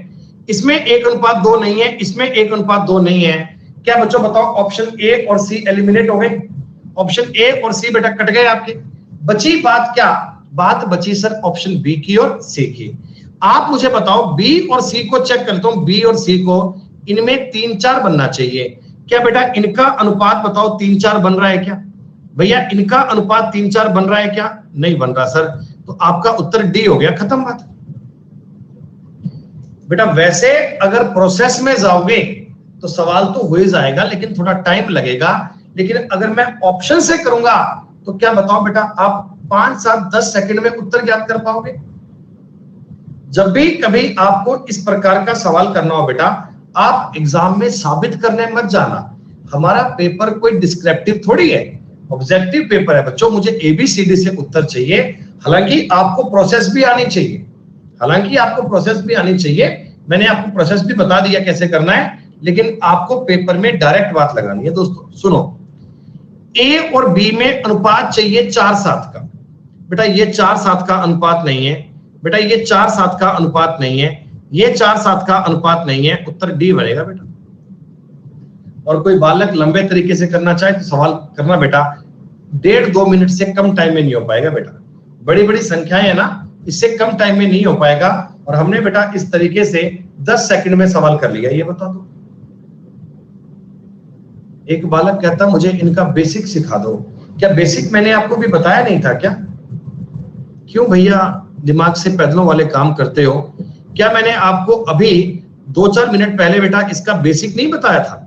इसमें 1:2 नहीं है, इसमें 1:2 नहीं है। क्या बच्चों बताओ, ऑप्शन ए और सी एलिमिनेट हो गए? ऑप्शन ए और सी बेटा कट गए आपके। बची बात क्या? बात बची सर ऑप्शन बी की और सी की। आप मुझे बताओ, बी और सी को चेक करता हूं, बी और सी को, इनमें 3-4 बनना चाहिए। क्या बेटा इनका अनुपात बताओ 3-4 बन रहा है क्या? भैया इनका अनुपात 3-4 बन रहा है क्या? नहीं बन रहा सर, तो आपका उत्तर डी हो गया, खत्म बात। बेटा वैसे अगर प्रोसेस में जाओगे तो सवाल तो हो ही जाएगा, लेकिन थोड़ा टाइम लगेगा। लेकिन अगर मैं ऑप्शन से करूंगा तो क्या बताओ बेटा, आप 5, 7, 10 सेकंड में उत्तर ज्ञात कर पाओगे। जब भी कभी आपको इस प्रकार का सवाल करना हो बेटा, आप एग्जाम में साबित करने मत जाना। हमारा पेपर कोई डिस्क्रिप्टिव थोड़ी है, ऑब्जेक्टिव पेपर है बच्चों। मुझे ABCD से उत्तर चाहिए, हालांकि आपको प्रोसेस भी आनी चाहिए, मैंने आपको प्रोसेस भी बता दिया कैसे करना है, लेकिन आपको पेपर में डायरेक्ट बात लगानी है। दोस्तों सुनो, ए और बी में अनुपात चाहिए 4:7 का। बेटा ये 4:7 का अनुपात नहीं है, बेटा ये 4:7 का अनुपात नहीं है, ये 4:7 का अनुपात नहीं है, उत्तर डी बनेगा बेटा। और कोई बालक लंबे तरीके से करना चाहे तो सवाल करना बेटा, 1.5-2 मिनट से कम टाइम में नहीं हो पाएगा बेटा। बड़ी बड़ी संख्याएं है ना, इससे कम टाइम में नहीं हो पाएगा। और हमने बेटा इस तरीके से 10 सेकंड में सवाल कर लिया। ये बता दो, एक बालक कहता मुझे इनका बेसिक सिखा दो। क्या बेसिक मैंने आपको भी बताया नहीं था क्या? क्यों भैया दिमाग से पैदलों वाले काम करते हो? क्या मैंने आपको अभी 2-4 मिनट पहले बेटा इसका बेसिक नहीं बताया था?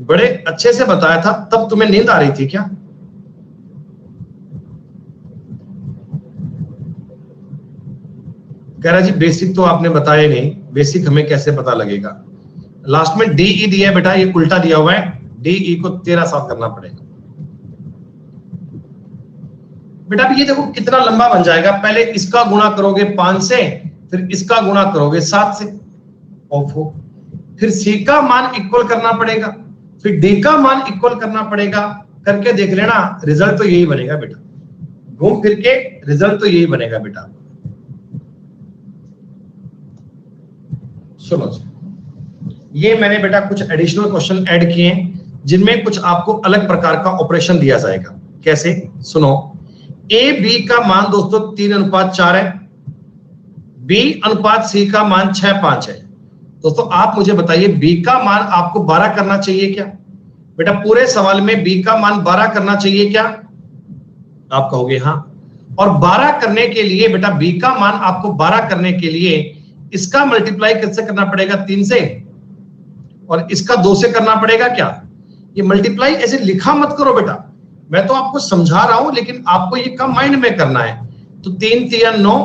बड़े अच्छे से बताया था, तब तुम्हें नींद आ रही थी क्या? कह रहा जी बेसिक तो आपने बताया नहीं, बेसिक हमें कैसे पता लगेगा? लास्ट में डीई दिया है बेटा, ये उल्टा दिया हुआ है, डीई को 13 साथ करना पड़ेगा बेटा। ये देखो कितना लंबा बन जाएगा। पहले इसका गुणा करोगे 5 से, फिर इसका गुणा करोगे 7 से, ओफो। फिर सी का मान इक्वल करना पड़ेगा, फिर डी का मान इक्वल करना पड़ेगा। करके देख लेना, रिजल्ट तो यही बनेगा बेटा। घूम फिर के रिजल्ट तो यही बनेगा बेटा। सुनो, ये मैंने बेटा कुछ एडिशनल क्वेश्चन ऐड किए जिनमें कुछ आपको अलग प्रकार का ऑपरेशन दिया जाएगा। कैसे? सुनो, ए बी का मान दोस्तों 3:4 है, बी अनुपात सी का मान 6:5 है। दोस्तों आप मुझे बताइए, बी का मान आपको 12 करना चाहिए क्या? बेटा पूरे सवाल में बी का मान 12 करना चाहिए क्या? आप कहोगे हाँ। और 12 करने के लिए बेटा, बी का मान आपको 12 करने के लिए इसका मल्टीप्लाई किससे करना पड़ेगा? 3 से, और इसका 2 से करना पड़ेगा क्या? ये मल्टीप्लाई ऐसे लिखा मत करो बेटा, मैं तो आपको समझा रहा हूं, लेकिन आपको ये कम माइंड में करना है। तो 3 तिया 9,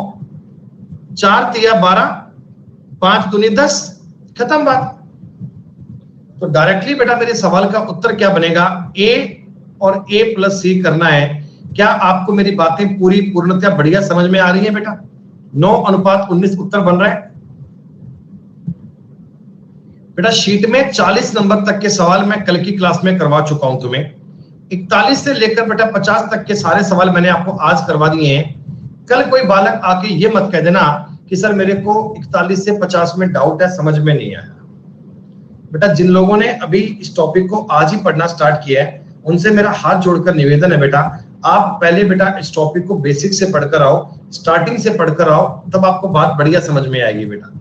4 तिया 12, 5 दूनी 10, खत्म बात। तो डायरेक्टली बेटा मेरे सवाल का उत्तर क्या बनेगा? ए और ए प्लस सी करना है। क्या आपको मेरी बातें पूरी पूर्णतः बढ़िया समझ में आ रही है बेटा? 9:19 उत्तर बन रहा है बेटा। शीट में 40 नंबर तक के सवाल मैं कल की क्लास में करवा चुका हूं तुम्हें। 41 से लेकर बेटा 50 तक के सारे सवाल मैंने आपको आज करवा दिए हैं। कल कोई बालक आके ये मत कह देना कि सर मेरे को 41 से 50 में डाउट है, समझ में नहीं आया। बेटा जिन लोगों ने अभी इस टॉपिक को आज ही पढ़ना स्टार्ट किया है, उनसे मेरा हाथ जोड़कर निवेदन है बेटा, आप पहले बेटा इस टॉपिक को बेसिक से पढ़कर आओ, स्टार्टिंग से पढ़कर आओ, तब आपको बात बढ़िया समझ में आएगी बेटा।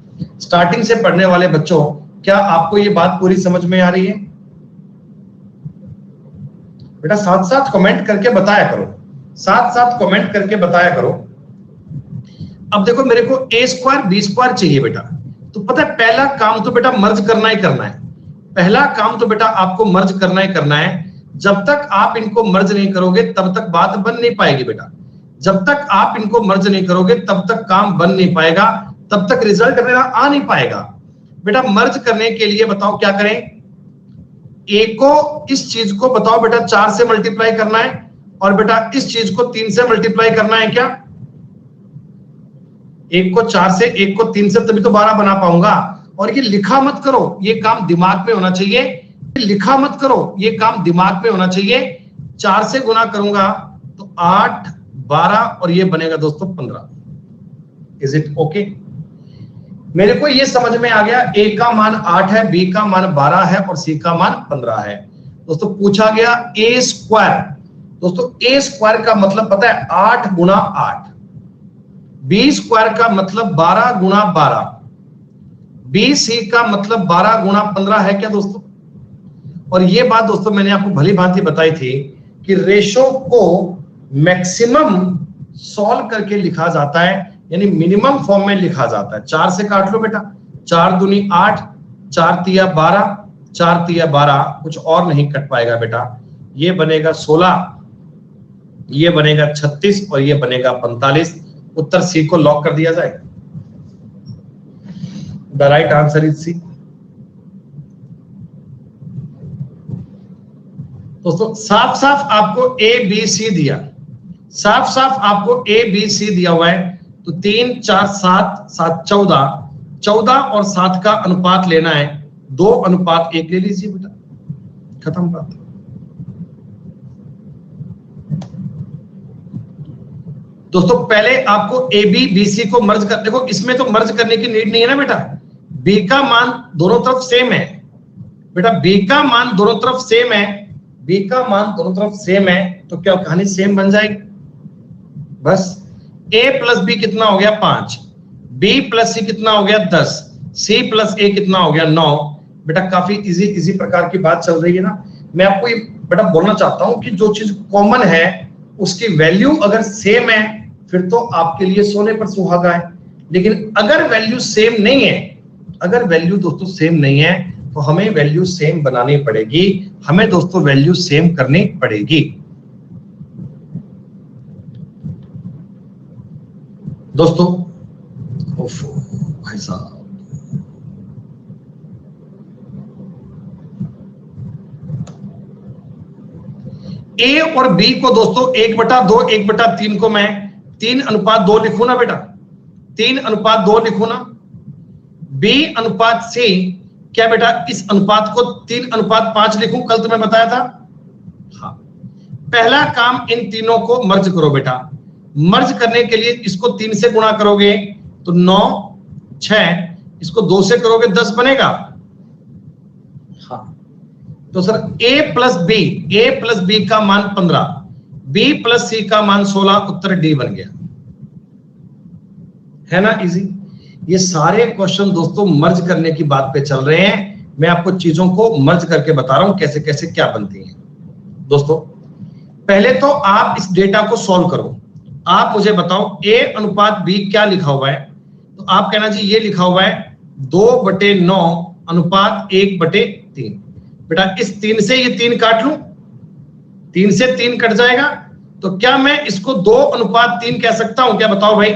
स्टार्टिंग से पढ़ने वाले बच्चों, क्या आपको ये बात पूरी समझ में आ रही है बेटा? साथ साथ कमेंट करके बताया करो, साथ साथ कमेंट करके बताया करो। अब देखो मेरे को a स्क्वायर b स्क्वायर चाहिए बेटा, तो पता है पहला काम तो बेटा मर्ज करना ही करना है। पहला काम तो बेटा आपको मर्ज करना ही करना है। जब तक आप इनको मर्ज नहीं करोगे तब तक बात बन नहीं पाएगी बेटा। जब तक आप इनको मर्ज नहीं करोगे तब तक काम बन नहीं पाएगा, तब तक रिजल्ट मेरा आ नहीं पाएगा बेटा। मर्ज करने के लिए बताओ क्या करें? ए को इस चीज को बताओ बेटा 4 से मल्टीप्लाई करना है, और बेटा इस चीज को 3 से मल्टीप्लाई करना है क्या? एक को 4 से, एक को 3 से, तभी तो 12 बना पाऊंगा। और ये लिखा मत करो, ये काम दिमाग में होना चाहिए। लिखा मत करो, ये काम दिमाग में होना चाहिए। 4 से गुना करूंगा तो 8, 12 और ये बनेगा दोस्तों 15। Is it okay? मेरे को ये समझ में आ गया, ए का मान 8 है, बी का मान 12 है और सी का मान 15 है। दोस्तों पूछा गया ए स्क्वायर। दोस्तों ए स्क्वायर का मतलब पता है 8 गुना 8, बी स्क्वायर का मतलब 12 गुना 12, बी सी का मतलब 12 गुना 15 है क्या दोस्तों? और ये बात दोस्तों मैंने आपको भली भांति बताई थी कि रेशो को मैक्सिमम सॉल्व करके लिखा जाता है, यानी मिनिमम फॉर्म में लिखा जाता है। 4 से काट लो बेटा, 4 दूनी 8, 4 तिया 12, 4 तिया 12, कुछ और नहीं कट पाएगा बेटा। ये बनेगा 16, ये बनेगा 36 और ये बनेगा 45। उत्तर सी को लॉक कर दिया जाए। The right answer is C. दोस्तों साफ साफ आपको ए बी सी दिया, साफ साफ आपको ए बी सी दिया हुआ है। तो 3, 4, 7, 7, 14, 14 और 7 का अनुपात लेना है, 2:1 ले लीजिए बेटा, खत्म बात। दोस्तों पहले आपको ए बी बी सी को मर्ज कर, देखो इसमें तो मर्ज करने की नीड नहीं है ना बेटा। बी का मान दोनों तरफ सेम है बेटा, बी का मान दोनों तरफ सेम है, बी का मान दोनों तरफ सेम है, तो क्या कहानी सेम बन जाएगी? बस a प्लस बी कितना हो गया 5, b प्लस सी कितना हो गया 10, c प्लस a कितना हो गया 9। बेटा काफी इजी प्रकार की बात चल रही है ना। मैं आपको ये बेटा बोलना चाहता हूं कि जो चीज कॉमन है उसकी वैल्यू अगर सेम है फिर तो आपके लिए सोने पर सुहागा है। लेकिन अगर वैल्यू सेम नहीं है, अगर वैल्यू दोस्तों सेम नहीं है तो हमें वैल्यू सेम बनानी पड़ेगी, हमें दोस्तों वैल्यू सेम करनी पड़ेगी। दोस्तों भाई साहब ए और बी को दोस्तों 1/2 1/3 को मैं 3:2 लिखूं ना बेटा, 3:2 लिखूं ना। बी अनुपात सी क्या बेटा इस अनुपात को 3:5 लिखूं, कल तुम्हें बताया था। हाँ, पहला काम इन तीनों को मर्ज करो बेटा। मर्ज करने के लिए इसको 3 से गुणा करोगे तो 9 6, इसको 2 से करोगे 10 बनेगा। हाँ, तो सर a प्लस बी का मान 15, b प्लस सी का मान 16, उत्तर डी बन गया, है ना इजी। ये सारे क्वेश्चन दोस्तों मर्ज करने की बात पे चल रहे हैं। मैं आपको चीजों को मर्ज करके बता रहा हूं कैसे कैसे क्या बनती हैं। दोस्तोों पहले तो आप इस डेटा को सॉल्व करो। आप मुझे बताओ a अनुपात b क्या लिखा हुआ है, तो आप कहना जी ये लिखा हुआ है 2/9 अनुपात 1/3। बेटा इस 3 से ये 3 काट लूं, 3 से 3 कट जाएगा, तो क्या मैं इसको 2:3 कह सकता हूं? क्या बताओ भाई,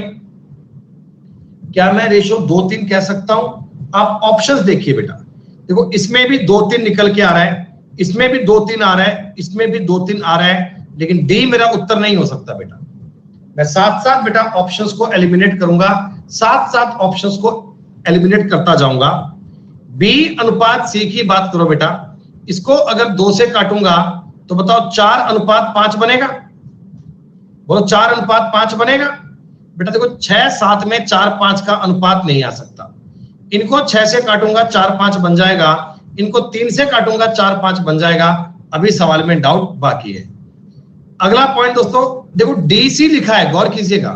क्या मैं रेशियो 2:3 कह सकता हूं? आप ऑप्शंस देखिए बेटा, देखो इसमें भी 2:3 निकल के आ रहा है, इसमें भी 2:3 आ रहा है, इसमें भी 2:3 आ रहा है, लेकिन डी मेरा उत्तर नहीं हो सकता बेटा। मैं साथ साथ बेटा ऑप्शंस को एलिमिनेट करूंगा, साथ साथ ऑप्शंस को एलिमिनेट करता जाऊंगा। बी अनुपात सी की बात करो बेटा, इसको अगर 2 से काटूंगा तो बताओ 4:5 बनेगा, बोलो 4:5 बनेगा। बेटा देखो 6 7 में 4 5 का अनुपात नहीं आ सकता। इनको 6 से काटूंगा 4 5 बन जाएगा, इनको 3 से काटूंगा 4 5 बन जाएगा। अभी सवाल में डाउट बाकी है। अगला पॉइंट दोस्तों देखो डीसी लिखा है, गौर कीजिएगा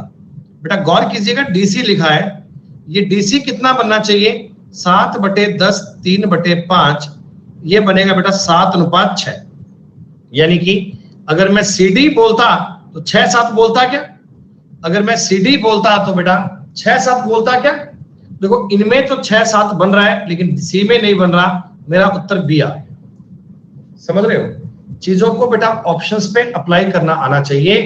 बेटा, गौर कीजिएगा डीसी लिखा है। ये डीसी कितना बनना चाहिए? 7/10 3/5, ये बनेगा बेटा 7:6। यानी कि अगर मैं सीडी बोलता तो 6 7 बोलता क्या? अगर मैं सीडी बोलता तो बेटा 6 7 बोलता क्या? देखो इनमें तो 6 7 बन रहा है लेकिन सी में नहीं बन रहा, मेरा उत्तर बी आ गया। समझ रहे हो? चीजों को बेटा ऑप्शंस पे अप्लाई करना आना चाहिए।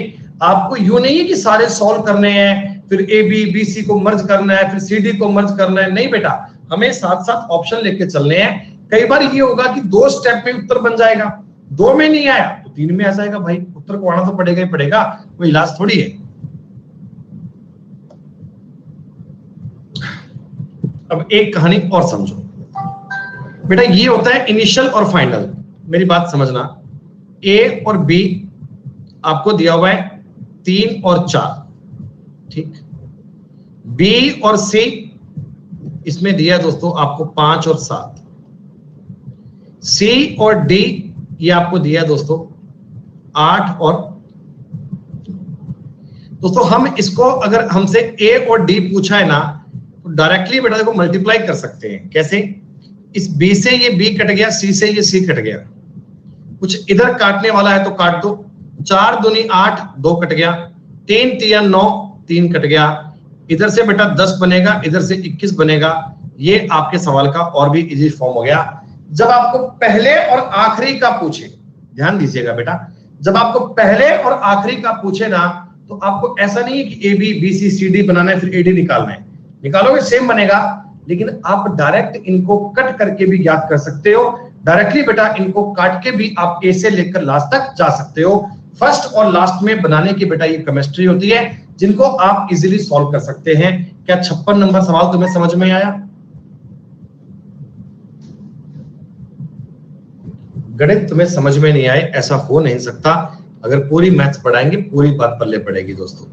आपको यूं नहीं है कि सारे सॉल्व करने हैं, फिर ए बी बी सी को मर्ज करना है, फिर सी डी को मर्ज करना है। नहीं बेटा, हमें साथ साथ ऑप्शन लेके चलने हैं। कई बार ये होगा कि 2 स्टेप में उत्तर बन जाएगा, 2 में नहीं आया तो 3 में आ जाएगा। भाई उत्तर को आना तो पड़ेगा ही पड़ेगा, कोई इलाज थोड़ी है। अब एक कहानी और समझो बेटा, ये होता है इनिशियल और फाइनल। मेरी बात समझना, ए और बी आपको दिया हुआ है 3 और 4, ठीक। बी और सी इसमें दिया है दोस्तों आपको 5 और 7। सी और डी ये आपको दिया है दोस्तों 8 और। दोस्तों हम इसको अगर हमसे ए और डी पूछा है ना तो डायरेक्टली बेटा देखो मल्टीप्लाई कर सकते हैं। कैसे? इस बी से ये बी कट गया, सी से ये सी कट गया, कुछ इधर काटने वाला है तो काट दो। 4 दूनी 8, 2 कट गया, 3 3 9, 3 कट गया। इधर से बेटा 10 बनेगा, इधर से 21 बनेगा। ये आपके सवाल का और भी इजी फॉर्म हो गया। जब आपको पहले और आखिरी का पूछे, ध्यान दीजिएगा बेटा, जब आपको पहले और आखिरी का पूछे ना तो आपको ऐसा नहीं है कि A B B C C D बनाना है फिर ए डी निकालना है। निकालोगे सेम बनेगा, लेकिन आप डायरेक्ट इनको कट करके भी याद कर सकते हो। डायरेक्टली बेटा इनको काट के भी आप ए से लेकर लास्ट तक जा सकते हो। फर्स्ट और लास्ट में बनाने की बेटा ये केमिस्ट्री होती है जिनको आप इजीली सॉल्व कर सकते हैं। क्या 56 नंबर सवाल तुम्हें समझ में आया? गणित तुम्हें समझ में नहीं आए ऐसा हो नहीं सकता। अगर पूरी मैथ्स पढ़ाएंगे पूरी बात पल्ले पड़ेगी दोस्तों।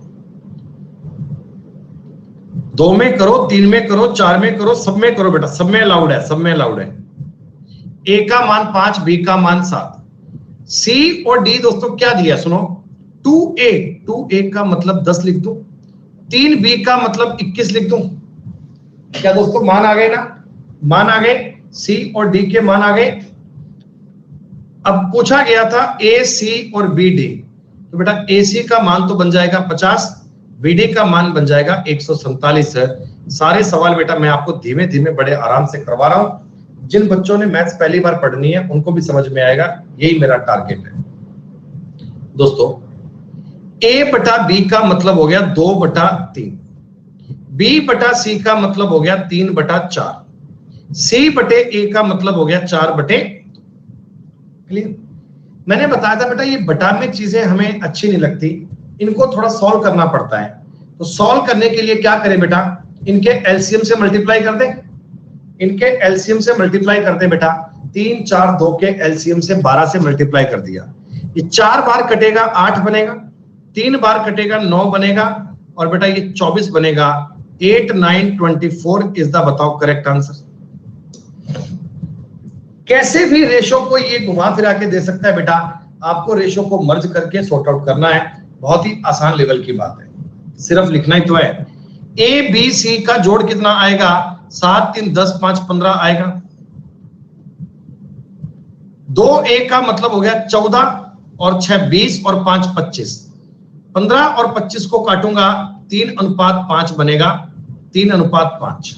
2 में करो, 3 में करो, 4 में करो, सब में करो बेटा, सब में अलाउड है, सब में अलाउड है। ए का मान 5, बी का मान 7। सी और डी दोस्तों क्या दिया सुनो, 2a का मतलब 10 लिख दूं, 3b का मतलब 21 लिख दूं। क्या दोस्तों मान आ गए ना? मान आ गए, c और d के मान आ गए। अब पूछा गया था a, c और b, d, तो बेटा ac का मान तो बन जाएगा 50, bd का मान बन जाएगा 147। सारे सवाल बेटा मैं आपको धीमे धीमे बड़े आराम से करवा रहा हूं। जिन बच्चों ने मैथ्स पहली बार पढ़नी है उनको भी समझ में आएगा, यही मेरा टारगेट है दोस्तों। a बटा b का मतलब हो गया 2/3, b बटा c का मतलब हो गया 3/4, c बटे a का मतलब हो गया 4/2। क्लियर? मैंने बताया था बेटा ये बटा में चीजें हमें अच्छी नहीं लगती, इनको थोड़ा सॉल्व करना पड़ता है। तो सॉल्व करने के लिए क्या करें बेटा, इनके एलसीएम से मल्टीप्लाई कर दें, इनके एलसीएम से मल्टीप्लाई करते बेटा। 3 4 2 के एलसीएम से 12 से मल्टीप्लाई कर दिया, ये 4 बार कटेगा 8 बनेगा, 3 बार कटेगा 9 बनेगा, और बेटा ये 24 बनेगा। 8 9 24 इज द बताओ करेक्ट आंसर। कैसे भी रेशो को ये घुमा फिरा के दे सकता है बेटा, आपको रेशो को मर्ज करके सॉर्ट आउट करना है, बहुत ही आसान लेवल की बात है, सिर्फ लिखना ही तो है। ए बी सी का जोड़ कितना आएगा? 7 3 10 5 15 आएगा। 2a का मतलब हो गया 14 और 6 20 और 5 25। 15 और 25 को काटूंगा 3:5 बनेगा, 3:5।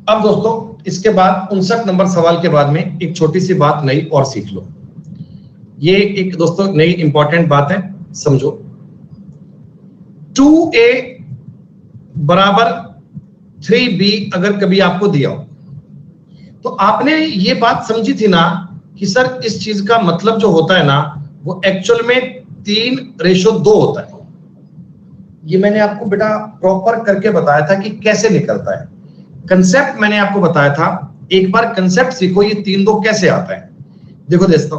अब दोस्तों इसके बाद 59 नंबर सवाल के बाद में एक छोटी सी बात नई और सीख लो। ये एक दोस्तों नई इंपॉर्टेंट बात है, समझो। 2a बराबर 3b अगर कभी आपको दिया हो तो आपने ये बात समझी थी ना कि सर इस चीज का मतलब जो होता है ना वो एक्चुअल में 3:2 होता है। ये मैंने आपको बेटा प्रॉपर करके बताया था कि कैसे निकलता है। कंसेप्ट मैंने आपको बताया था, एक बार कंसेप्ट सीखो ये 3-2 कैसे आता है। देखो दोस्तों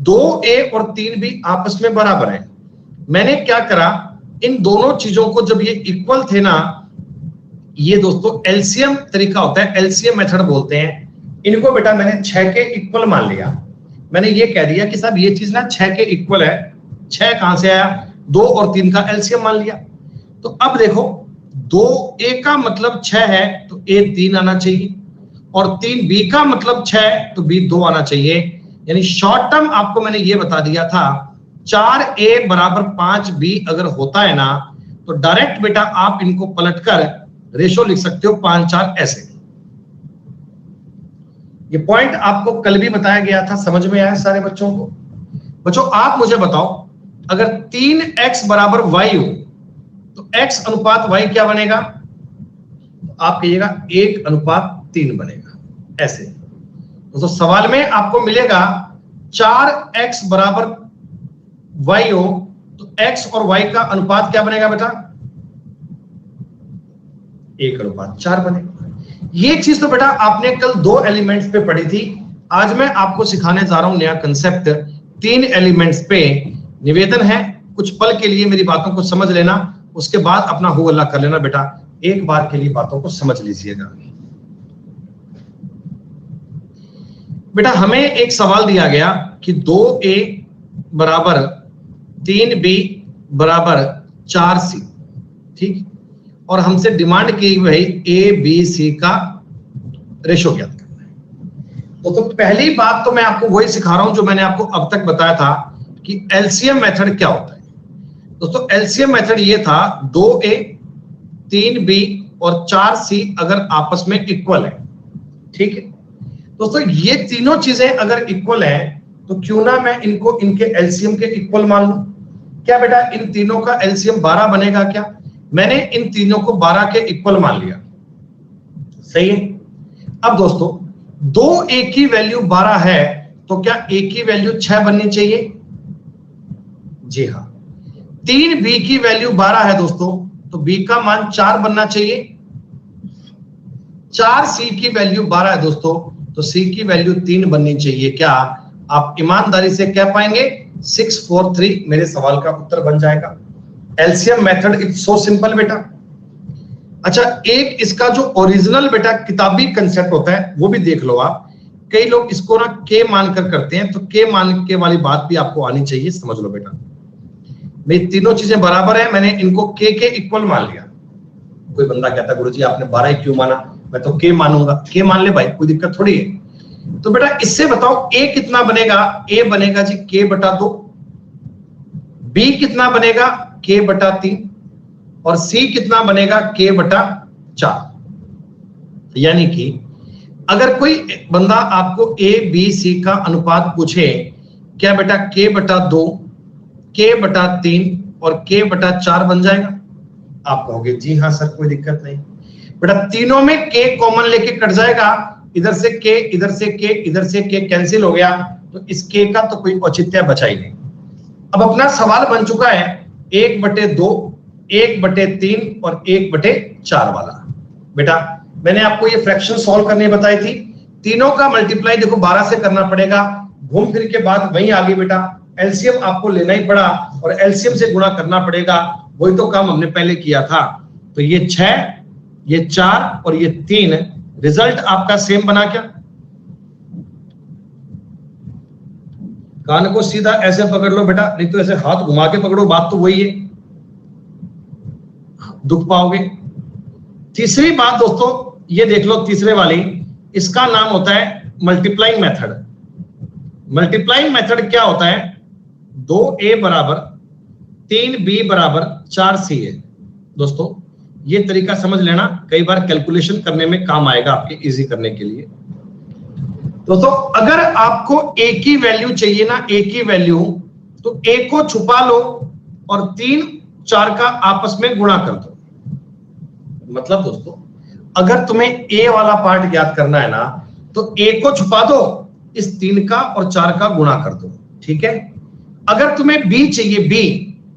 2a और 3b आपस में बराबर है। मैंने क्या करा, इन दोनों चीजों को जब ये इक्वल थे ना, ये दोस्तों एलसीएम तरीका होता है, एलसीएम मेथड बोलते हैं इनको। बेटा मैंने 6 के इक्वल मान लिया, मैंने ये कह दिया कि साहब ये चीज ना 6 के इक्वल है। 6 कहां से आया? 2 और 3 का एलसीएम मान लिया। तो अब देखो 2a का मतलब 6 है तो a 3 आना चाहिए, और 3b का मतलब 6 है तो b 2 आना चाहिए। यानी शॉर्ट टर्म आपको मैंने ये बता दिया था 4a बराबर 5b अगर होता है ना तो डायरेक्ट बेटा आप इनको पलटकर रेशो लिख सकते हो 5 4 ऐसे। ये पॉइंट आपको कल भी बताया गया था, समझ में आया सारे बच्चों को? बच्चों आप मुझे बताओ अगर 3x बराबर y हो तो x अनुपात y क्या बनेगा? आप कहिएगा 1:3 बनेगा, ऐसे। तो सवाल में आपको मिलेगा 4x बराबर y हो तो x और y का अनुपात क्या बनेगा बेटा? 1:4 बनेगा। ये चीज तो बेटा आपने कल 2 एलिमेंट्स पे पढ़ी थी, आज मैं आपको सिखाने जा रहा हूं नया कंसेप्ट 3 एलिमेंट्स पे। निवेदन है कुछ पल के लिए मेरी बातों को समझ लेना, उसके बाद अपना हो अल्लाह कर लेना बेटा। एक बार के लिए बातों को समझ लीजिएगा बेटा। हमें एक सवाल दिया गया कि 2a बराबर 3b बराबर 4c, ठीक, और हमसे डिमांड की भाई a b c का रेशो ज्ञात करना है। तो पहली बात तो मैं आपको वही सिखा रहा हूं जो मैंने आपको अब तक बताया था कि एलसीएम मेथड क्या होता है। दोस्तों एलसीएम मेथड ये था 2a 3b और 4c अगर आपस में इक्वल है, ठीक है दोस्तों। ये तीनों चीजें अगर इक्वल है तो क्यों ना मैं इनको इनके एलसीएम के इक्वल मान लूं। क्या बेटा इन तीनों का एलसीएम 12 बनेगा क्या? मैंने इन तीनों को 12 के इक्वल मान लिया, सही है। अब दोस्तों 2a की वैल्यू 12 है तो क्या a की वैल्यू 6 बननी चाहिए? जी हाँ। 3b की वैल्यू 12 है दोस्तों तो b का मान 4 बनना चाहिए। 4c की वैल्यू 12 है दोस्तों तो c की वैल्यू 3 बननी चाहिए। क्या आप ईमानदारी से कह पाएंगे 6 4 3 मेरे सवाल का उत्तर बन जाएगा? LCM method it's so simple बेटा। अच्छा एक इसका जो ओरिजिनल बेटा किताबी कंसेप्ट होता है वो भी देख लो आप कई लोग इसको ना के मानकर करते हैं, तो के मान के वाली बात भी आपको आनी चाहिए, समझ लो बेटा। भाई तीनों चीजें बराबर है, मैंने इनको के इक्वल मान लिया। कोई बंदा कहता है गुरुजी आपने 12 ही क्यों माना, मैं तो के मानूंगा। के मान ले भाई, कोई दिक्कत थोड़ी है। तो बेटा इससे बताओ ए कितना बनेगा, ए बनेगा जी के बटा 2, बी कितना बनेगा के बटा 3, और सी कितना बनेगा के बटा 4। यानी कि अगर कोई बंदा आपको ए बी सी का अनुपात पूछे, क्या बेटा के बटा 2, के बटा 3 और के बटा 4 बन जाएगा? आप कहोगे जी हाँ सर कोई दिक्कत नहीं। बेटा तीनों में के कॉमन लेके कट जाएगा, इधर से के, इधर से के, इधर से के कैंसिल हो गया, तो इस के का तो कोई औचित्य बचा ही नहीं। अब अपना सवाल बन चुका है 1/2, 1/3 और 1/4 वाला। बेटा मैंने आपको ये फ्रैक्शन सॉल्व करने बताई थी, तीनों का मल्टीप्लाई देखो 12 से करना पड़ेगा, घूम फिर के बाद वहीं आ गई बेटा, एलसीएम आपको लेना ही पड़ा और एलसीएम से गुणा करना पड़ेगा, वही तो काम हमने पहले किया था। तो ये 6, ये 4 और ये 3, रिजल्ट आपका सेम बना क्या? कान को सीधा ऐसे पकड़ लो बेटा, नहीं तो ऐसे हाथ घुमा के पकड़ो, बात तो वही है, दुख पाओगे। तीसरी बात दोस्तों ये देख लो, तीसरे वाली, इसका नाम होता है मल्टीप्लाइंग मेथड। मल्टीप्लाइंग मेथड क्या होता है? 2a बराबर 3b बराबर 4c है। दोस्तों ये तरीका समझ लेना, कई बार कैलकुलेशन करने में काम आएगा आपके, इजी करने के लिए। दोस्तों अगर आपको a की वैल्यू चाहिए ना, a की वैल्यू, तो a को छुपा लो और 3 4 का आपस में गुणा कर दो। मतलब दोस्तों अगर तुम्हें a वाला पार्ट ज्ञात करना है ना, तो a को छुपा दो, इस 3 का और 4 का गुणा कर दो, ठीक है। अगर तुम्हें b चाहिए, b,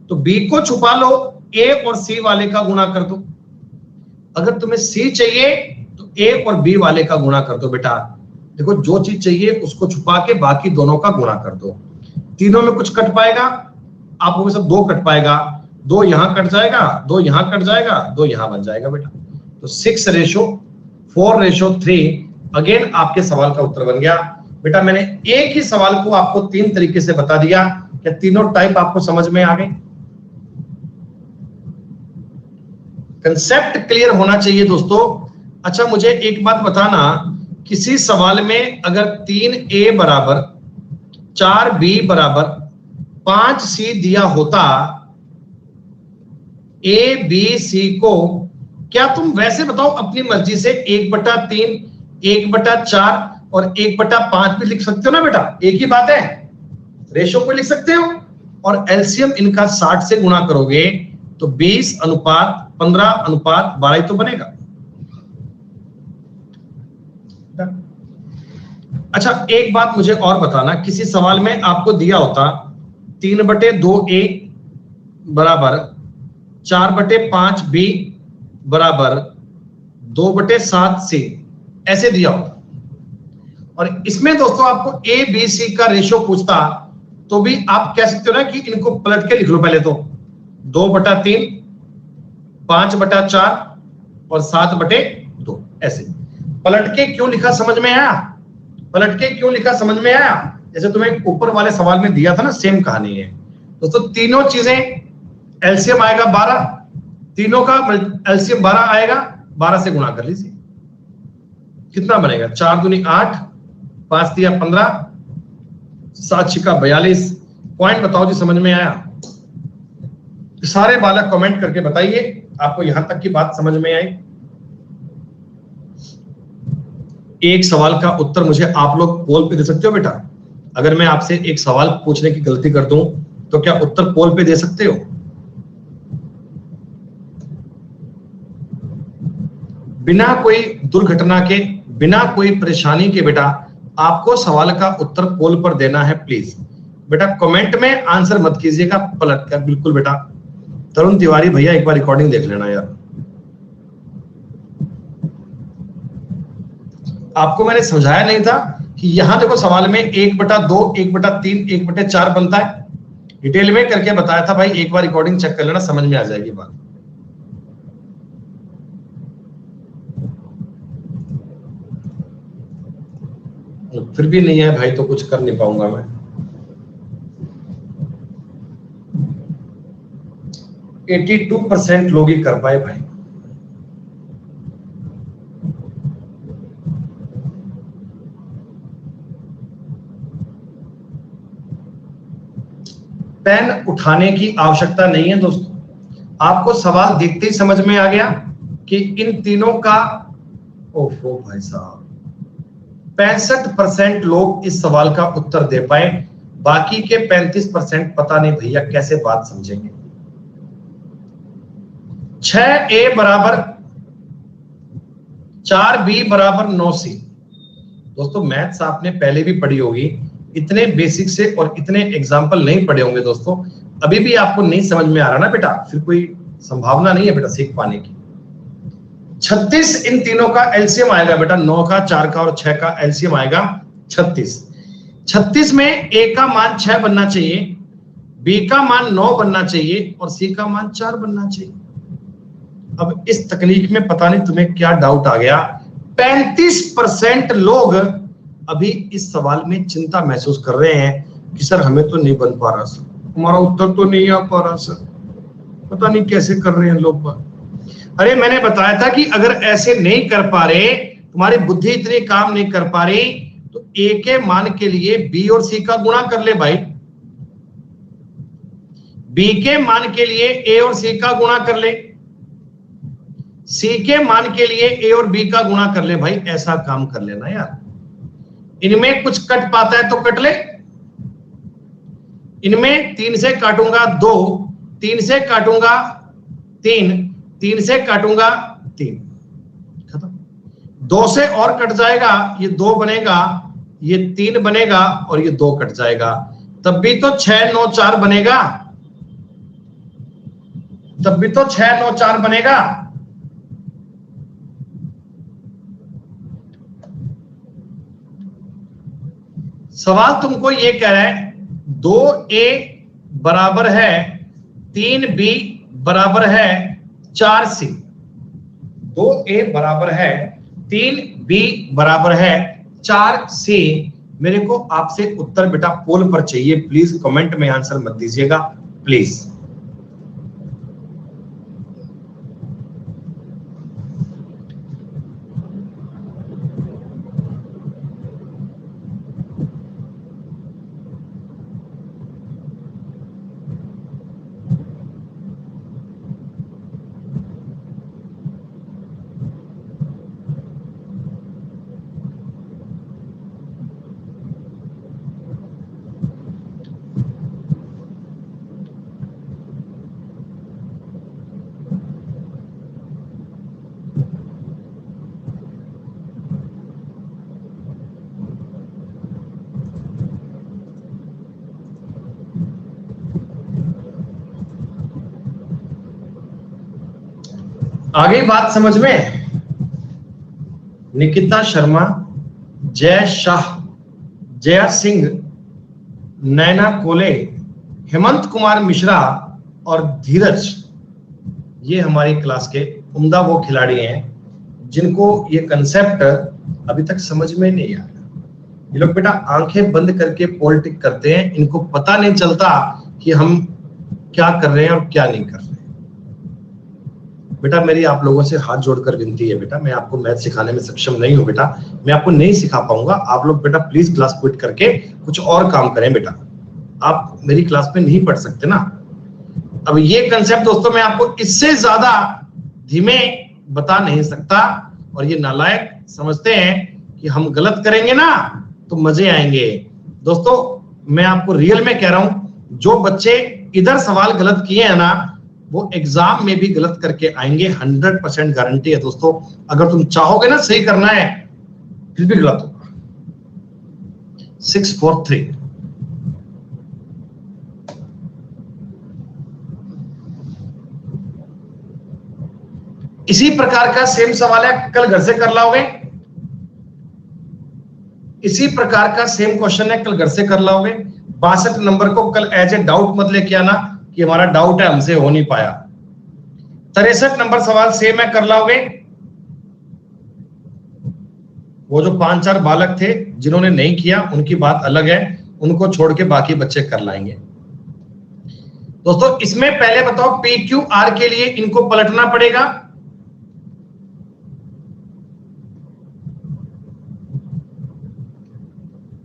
तो b को छुपा लो, a और c वाले का गुणा कर दो। अगर तुम्हें c चाहिए तो a और b वाले का गुणा कर दो। बेटा देखो जो चीज चाहिए उसको छुपा के बाकी दोनों का गुणा कर दो। तीनों में कुछ कट पाएगा, आपको में सब 2 कट पाएगा, 2 यहां कट जाएगा, 2 यहां कट जाएगा, 2 यहां बन जाएगा बेटा। तो 6:4:3 अगेन आपके सवाल का उत्तर बन गया। बेटा मैंने एक ही सवाल को आपको 3 तरीके से बता दिया, क्या तीनों टाइप आपको समझ में आ गए? कंसेप्ट क्लियर होना चाहिए दोस्तों। अच्छा मुझे एक बात बताना, किसी सवाल में अगर 3a बराबर 4b बराबर 5c दिया होता, a b c को, क्या तुम वैसे बताओ अपनी मर्जी से 1/3, 1/4 और 1/5 भी लिख सकते हो ना बेटा? एक ही बात है, रेशो को लिख सकते हो, और एलसीएम इनका 60 से गुणा करोगे तो 20:15:12 तो बनेगा। अच्छा एक बात मुझे और बताना, किसी सवाल में आपको दिया होता 3/2a बराबर 4/5b बराबर 2/7c, ऐसे दिया होता, और इसमें दोस्तों आपको a b c का रेशो पूछता, तो भी आप कह सकते हो ना कि इनको पलट के लिख लो। पहले तो 2/3, 5/4 और 7/2, ऐसे पलट के क्यों लिखा समझ में आया? पलट के क्यों लिखा समझ में आया? जैसे तुम्हें ऊपर वाले सवाल में दिया था ना, सेम कहानी है दोस्तों। तीनों चीजें एलसीएम आएगा 12, तीनों का एलसीएम 12 आएगा, 12 से गुणा कर लीजिए, कितना बनेगा? 4 दूनी 8, 5 दिया 15, 7 छिका 42। पॉइंट बताओ जी, समझ में आया? सारे बालक कमेंट करके बताइए आपको यहां तक की बात समझ में आई। एक सवाल का उत्तर मुझे आप लोग पोल पे दे सकते हो बेटा? अगर मैं आपसे एक सवाल पूछने की गलती कर दूं तो क्या उत्तर पोल पे दे सकते हो? बिना कोई दुर्घटना के, बिना कोई परेशानी के बेटा आपको सवाल का उत्तर पोल पर देना है। प्लीज बेटा कमेंट में आंसर मत कीजिएगा, पलट कर। बिल्कुल बेटा। तरुण तिवारी भैया एक बार रिकॉर्डिंग देख लेना यार। आपको मैंने समझाया नहीं था कि यहां देखो सवाल में 1/2, 1/3, 1/4 बनता है, डिटेल में करके बताया था भाई। एक बार रिकॉर्डिंग चेक कर लेना, समझ में आ जाएगी बात। फिर भी नहीं है भाई तो कुछ कर नहीं पाऊंगा मैं। 82% लोग ही कर पाए भाई। पेन उठाने की आवश्यकता नहीं है दोस्तों, आपको सवाल देखते ही समझ में आ गया कि इन तीनों का, ओहो भाई साहब 65% लोग इस सवाल का उत्तर दे पाए, बाकी के 35% पता नहीं भैया कैसे बात समझेंगे। 6A बराबर 4B बराबर 9C। दोस्तों मैथ्स आपने पहले भी पढ़ी होगी, इतने बेसिक से और इतने एग्जाम्पल नहीं पढ़े होंगे दोस्तों। अभी भी आपको नहीं समझ में आ रहा ना बेटा, फिर कोई संभावना नहीं है बेटा सीख पाने की। 36 इन तीनों का एलसीएम आएगा बेटा, 9 का, 4 का और 6 का एलसीएम आएगा 36। 36 में ए का मान 6 बनना चाहिए, बी का मान 9 बनना चाहिए और सी का मान 4 बनना चाहिए। अब इस तकनीक में पता नहीं तुम्हें क्या डाउट आ गया, 35% लोग अभी इस सवाल में चिंता महसूस कर रहे हैं कि सर हमें तो नहीं बन पा रहा सर, हमारा उत्तर तो नहीं आ पा रहा सर, पता नहीं कैसे कर रहे हैं लोग। अरे मैंने बताया था कि अगर ऐसे नहीं कर पा रहे, तुम्हारी बुद्धि इतनी काम नहीं कर पा रही, तो ए के मान के लिए बी और सी का गुणा कर ले भाई, बी के मान के लिए ए और सी का गुणा कर ले, सी के मान के लिए ए और बी का गुणा कर ले भाई, ऐसा काम कर लेना यार। इनमें कुछ कट पाता है तो कट ले, इनमें 3 से काटूंगा 2, 3 से काटूंगा 3, 3 से काटूंगा 3, खत्म। 2 से और कट जाएगा, ये 2 बनेगा, ये 3 बनेगा और ये 2 कट जाएगा, तब भी तो 6 9 4 बनेगा, तब भी तो 6 9 4 बनेगा। सवाल तुमको ये कह रहा है 2A बराबर है 3B बराबर है 4C, 2A बराबर है 3B बराबर है 4C। मेरे को आपसे उत्तर बेटा पोल पर चाहिए, प्लीज कमेंट में आंसर मत दीजिएगा प्लीज। आगे बात समझ में? निकिता शर्मा, जय शाह, जया सिंह, नैना कोले, हेमंत कुमार मिश्रा और धीरज, ये हमारी क्लास के उम्दा वो खिलाड़ी हैं जिनको ये कंसेप्ट अभी तक समझ में नहीं आया। ये लोग बेटा आंखें बंद करके पॉलिटिक्स करते हैं, इनको पता नहीं चलता कि हम क्या कर रहे हैं और क्या नहीं कर रहे हैं। बेटा मेरी आप लोगों से हाथ जोड़कर विनती है बेटा, मैं आपको मैथ सिखाने में सक्षम नहीं हूं बेटा, मैं आपको नहीं सिखा पाऊंगा। आप लोग बेटा प्लीज क्लास क्विट करके कुछ और काम करें बेटा, आप मेरी क्लास में नहीं पढ़ सकते ना। अब ये कंसेप्ट दोस्तों मैं आपको इससे ज्यादा धीमे बता नहीं सकता, और ये नालायक समझते हैं कि हम गलत करेंगे ना तो मजे आएंगे। दोस्तों मैं आपको रियल में कह रहा हूं, जो बच्चे इधर सवाल गलत किए हैं ना वो एग्जाम में भी गलत करके आएंगे, 100% गारंटी है दोस्तों। अगर तुम चाहोगे ना सही करना है फिर भी गलत होगा। 6 4 3 इसी प्रकार का सेम सवाल है, कल घर से कर लाओगे। इसी प्रकार का सेम क्वेश्चन है, कल घर से कर लाओगे। 62 नंबर को कल एज ए डाउट मत लेके आना कि हमारा डाउट है हमसे हो नहीं पाया। 63 नंबर सवाल सेम है, कर लाओगे। वो जो 5-4 बालक थे जिन्होंने नहीं किया उनकी बात अलग है, उनको छोड़ के बाकी बच्चे कर लाएंगे। दोस्तों इसमें पहले बताओ पी क्यू आर के लिए इनको पलटना पड़ेगा।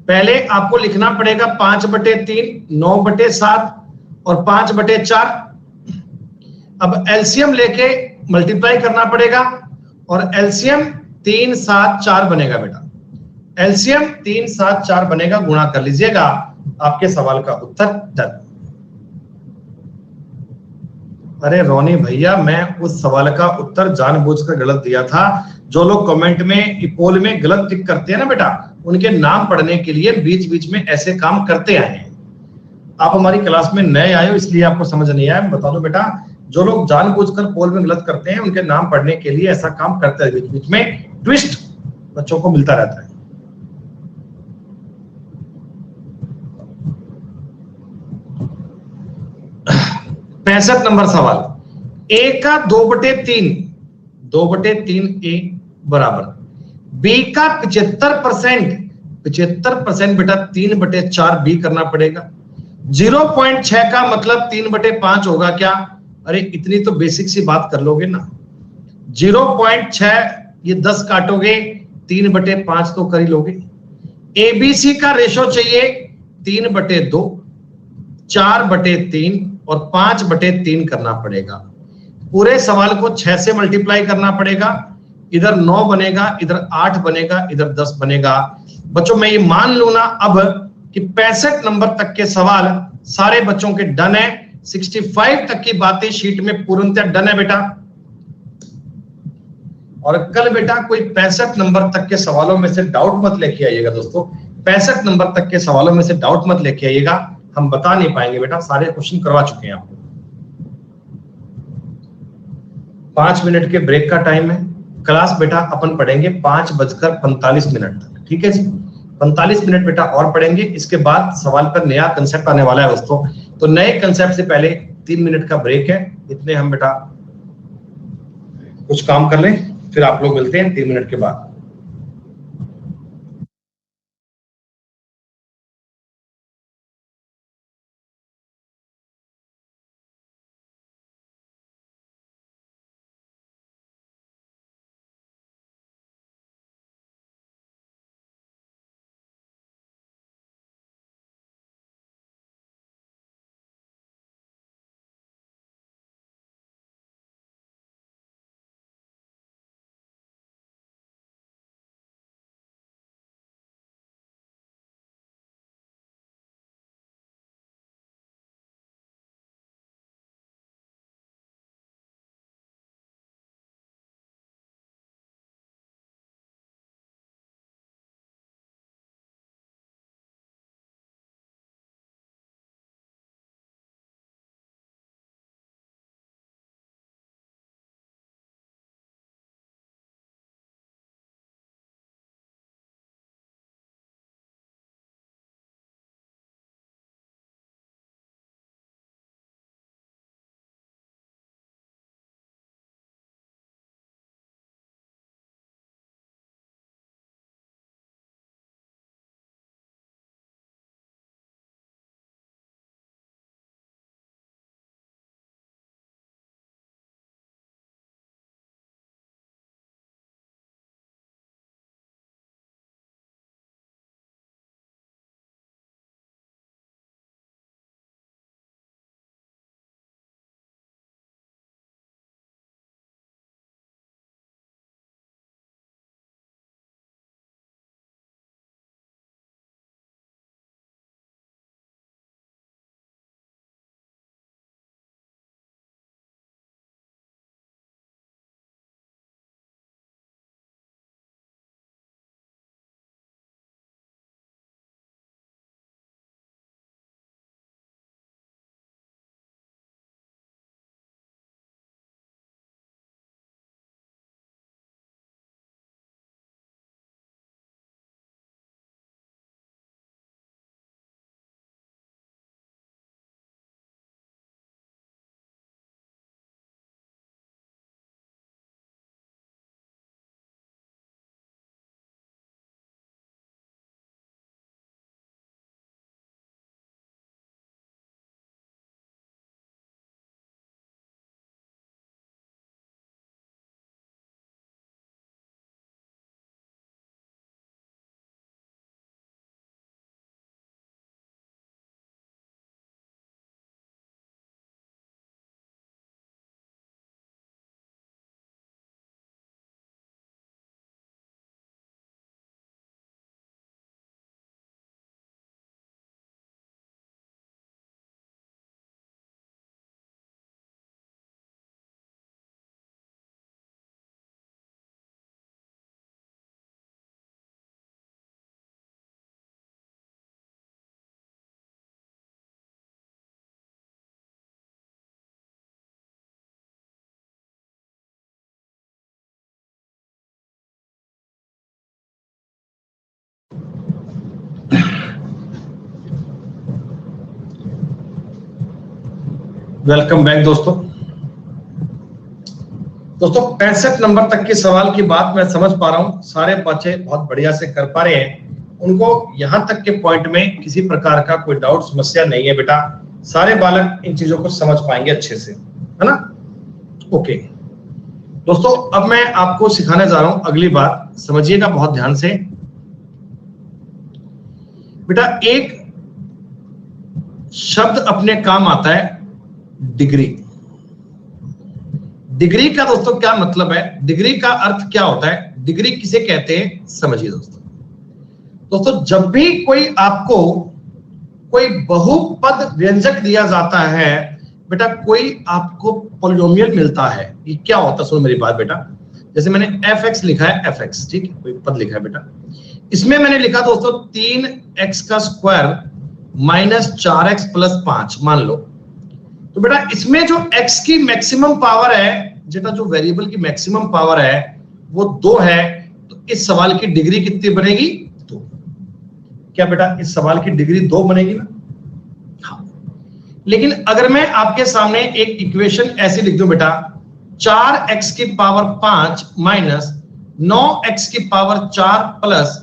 पहले आपको लिखना पड़ेगा 5/3, 9/7 और 5/4। अब एलसीएम लेके मल्टीप्लाई करना पड़ेगा और एलसीएम 3, 7, 4 बनेगा बेटा। एलसीएम 3, 7, 4 बनेगा, गुणा कर लीजिएगा, आपके सवाल का उत्तर डन। अरे रोनी भैया, मैं उस सवाल का उत्तर जानबूझकर गलत दिया था। जो लोग कमेंट में पोल में गलत टिक करते हैं ना बेटा, उनके नाम पढ़ने के लिए बीच बीच में ऐसे काम करते आए हैं। आप हमारी क्लास में नए आए हो इसलिए आपको समझ नहीं आया। मैं बता दूं बेटा, जो लोग जानबूझकर पोल में गलत करते हैं उनके नाम पढ़ने के लिए ऐसा काम करते हैं, बीच बीच में ट्विस्ट बच्चों को मिलता रहता है। पैंसठ नंबर सवाल, ए का 2/3, 2/3 ए बराबर बी का 75%, 75% बेटा 3/4 बी करना पड़ेगा। 0.6 का मतलब 3/5 होगा क्या? अरे इतनी तो बेसिक सी बात कर लोगे ना। 0.6 ये 10 काटोगे, 3/5 तो कर ही लोगे। एबीसी का रेशो चाहिए 3/2, 4/3 और 5/3 करना पड़ेगा। पूरे सवाल को 6 से मल्टीप्लाई करना पड़ेगा। इधर 9 बनेगा, इधर 8 बनेगा, इधर 10 बनेगा। बच्चों मैं ये मान लू ना अब कि 65 नंबर तक के सवाल सारे बच्चों के डन है। 65 तक की बातें शीट में पूर्णतः डन है बेटा। और कल बेटा कोई 65 नंबर तक के सवालों में से डाउट मत लेके आइएगा दोस्तों। 65 नंबर तक के सवालों में से डाउट मत लेके आइएगा, हम बता नहीं पाएंगे बेटा, सारे क्वेश्चन करवा चुके हैं आपको। 5 मिनट के ब्रेक का टाइम है। क्लास बेटा अपन पढ़ेंगे 5:45 तक, ठीक है जी। 45 मिनट बेटा और पढ़ेंगे, इसके बाद सवाल पर नया कंसेप्ट आने वाला है दोस्तों। तो नए कंसेप्ट से पहले 3 मिनट का ब्रेक है, इतने हम बेटा कुछ काम कर लें, फिर आप लोग मिलते हैं 3 मिनट के बाद। वेलकम बैक दोस्तों। 65 नंबर तक के सवाल की बात मैं समझ पा रहा हूं, सारे बच्चे बहुत बढ़िया से कर पा रहे हैं। उनको यहां तक के पॉइंट में किसी प्रकार का कोई डाउट समस्या नहीं है बेटा। सारे बालक इन चीजों को समझ पाएंगे अच्छे से, है ना? ओके दोस्तों, अब मैं आपको सिखाने जा रहा हूं अगली बात, समझिएगा बहुत ध्यान से बेटा। एक शब्द अपने काम आता है, डिग्री। डिग्री का दोस्तों क्या मतलब है? डिग्री का अर्थ क्या होता है? डिग्री किसे कहते हैं, समझिए दोस्तों, जब भी कोई आपको कोई बहुपद व्यंजक दिया जाता है बेटा, कोई आपको पॉलिनोमियल मिलता है, ये क्या होता है? सुनो मेरी बात बेटा। जैसे मैंने fx लिखा है, fx, ठीक है, कोई पद लिखा है बेटा, इसमें मैंने लिखा दोस्तों 3x का स्क्वायर माइनस 4x प्लस 5 मान लो। तो बेटा इसमें जो x की मैक्सिमम पावर है, जेटा जो वेरिएबल की मैक्सिमम पावर है वो 2 है, तो इस सवाल की डिग्री कितनी बनेगी? 2। क्या बेटा इस सवाल की डिग्री 2 बनेगी ना? हाँ। लेकिन अगर मैं आपके सामने एक इक्वेशन ऐसी लिख दूं बेटा, 4x की पावर 5 माइनस 9x की पावर 4 प्लस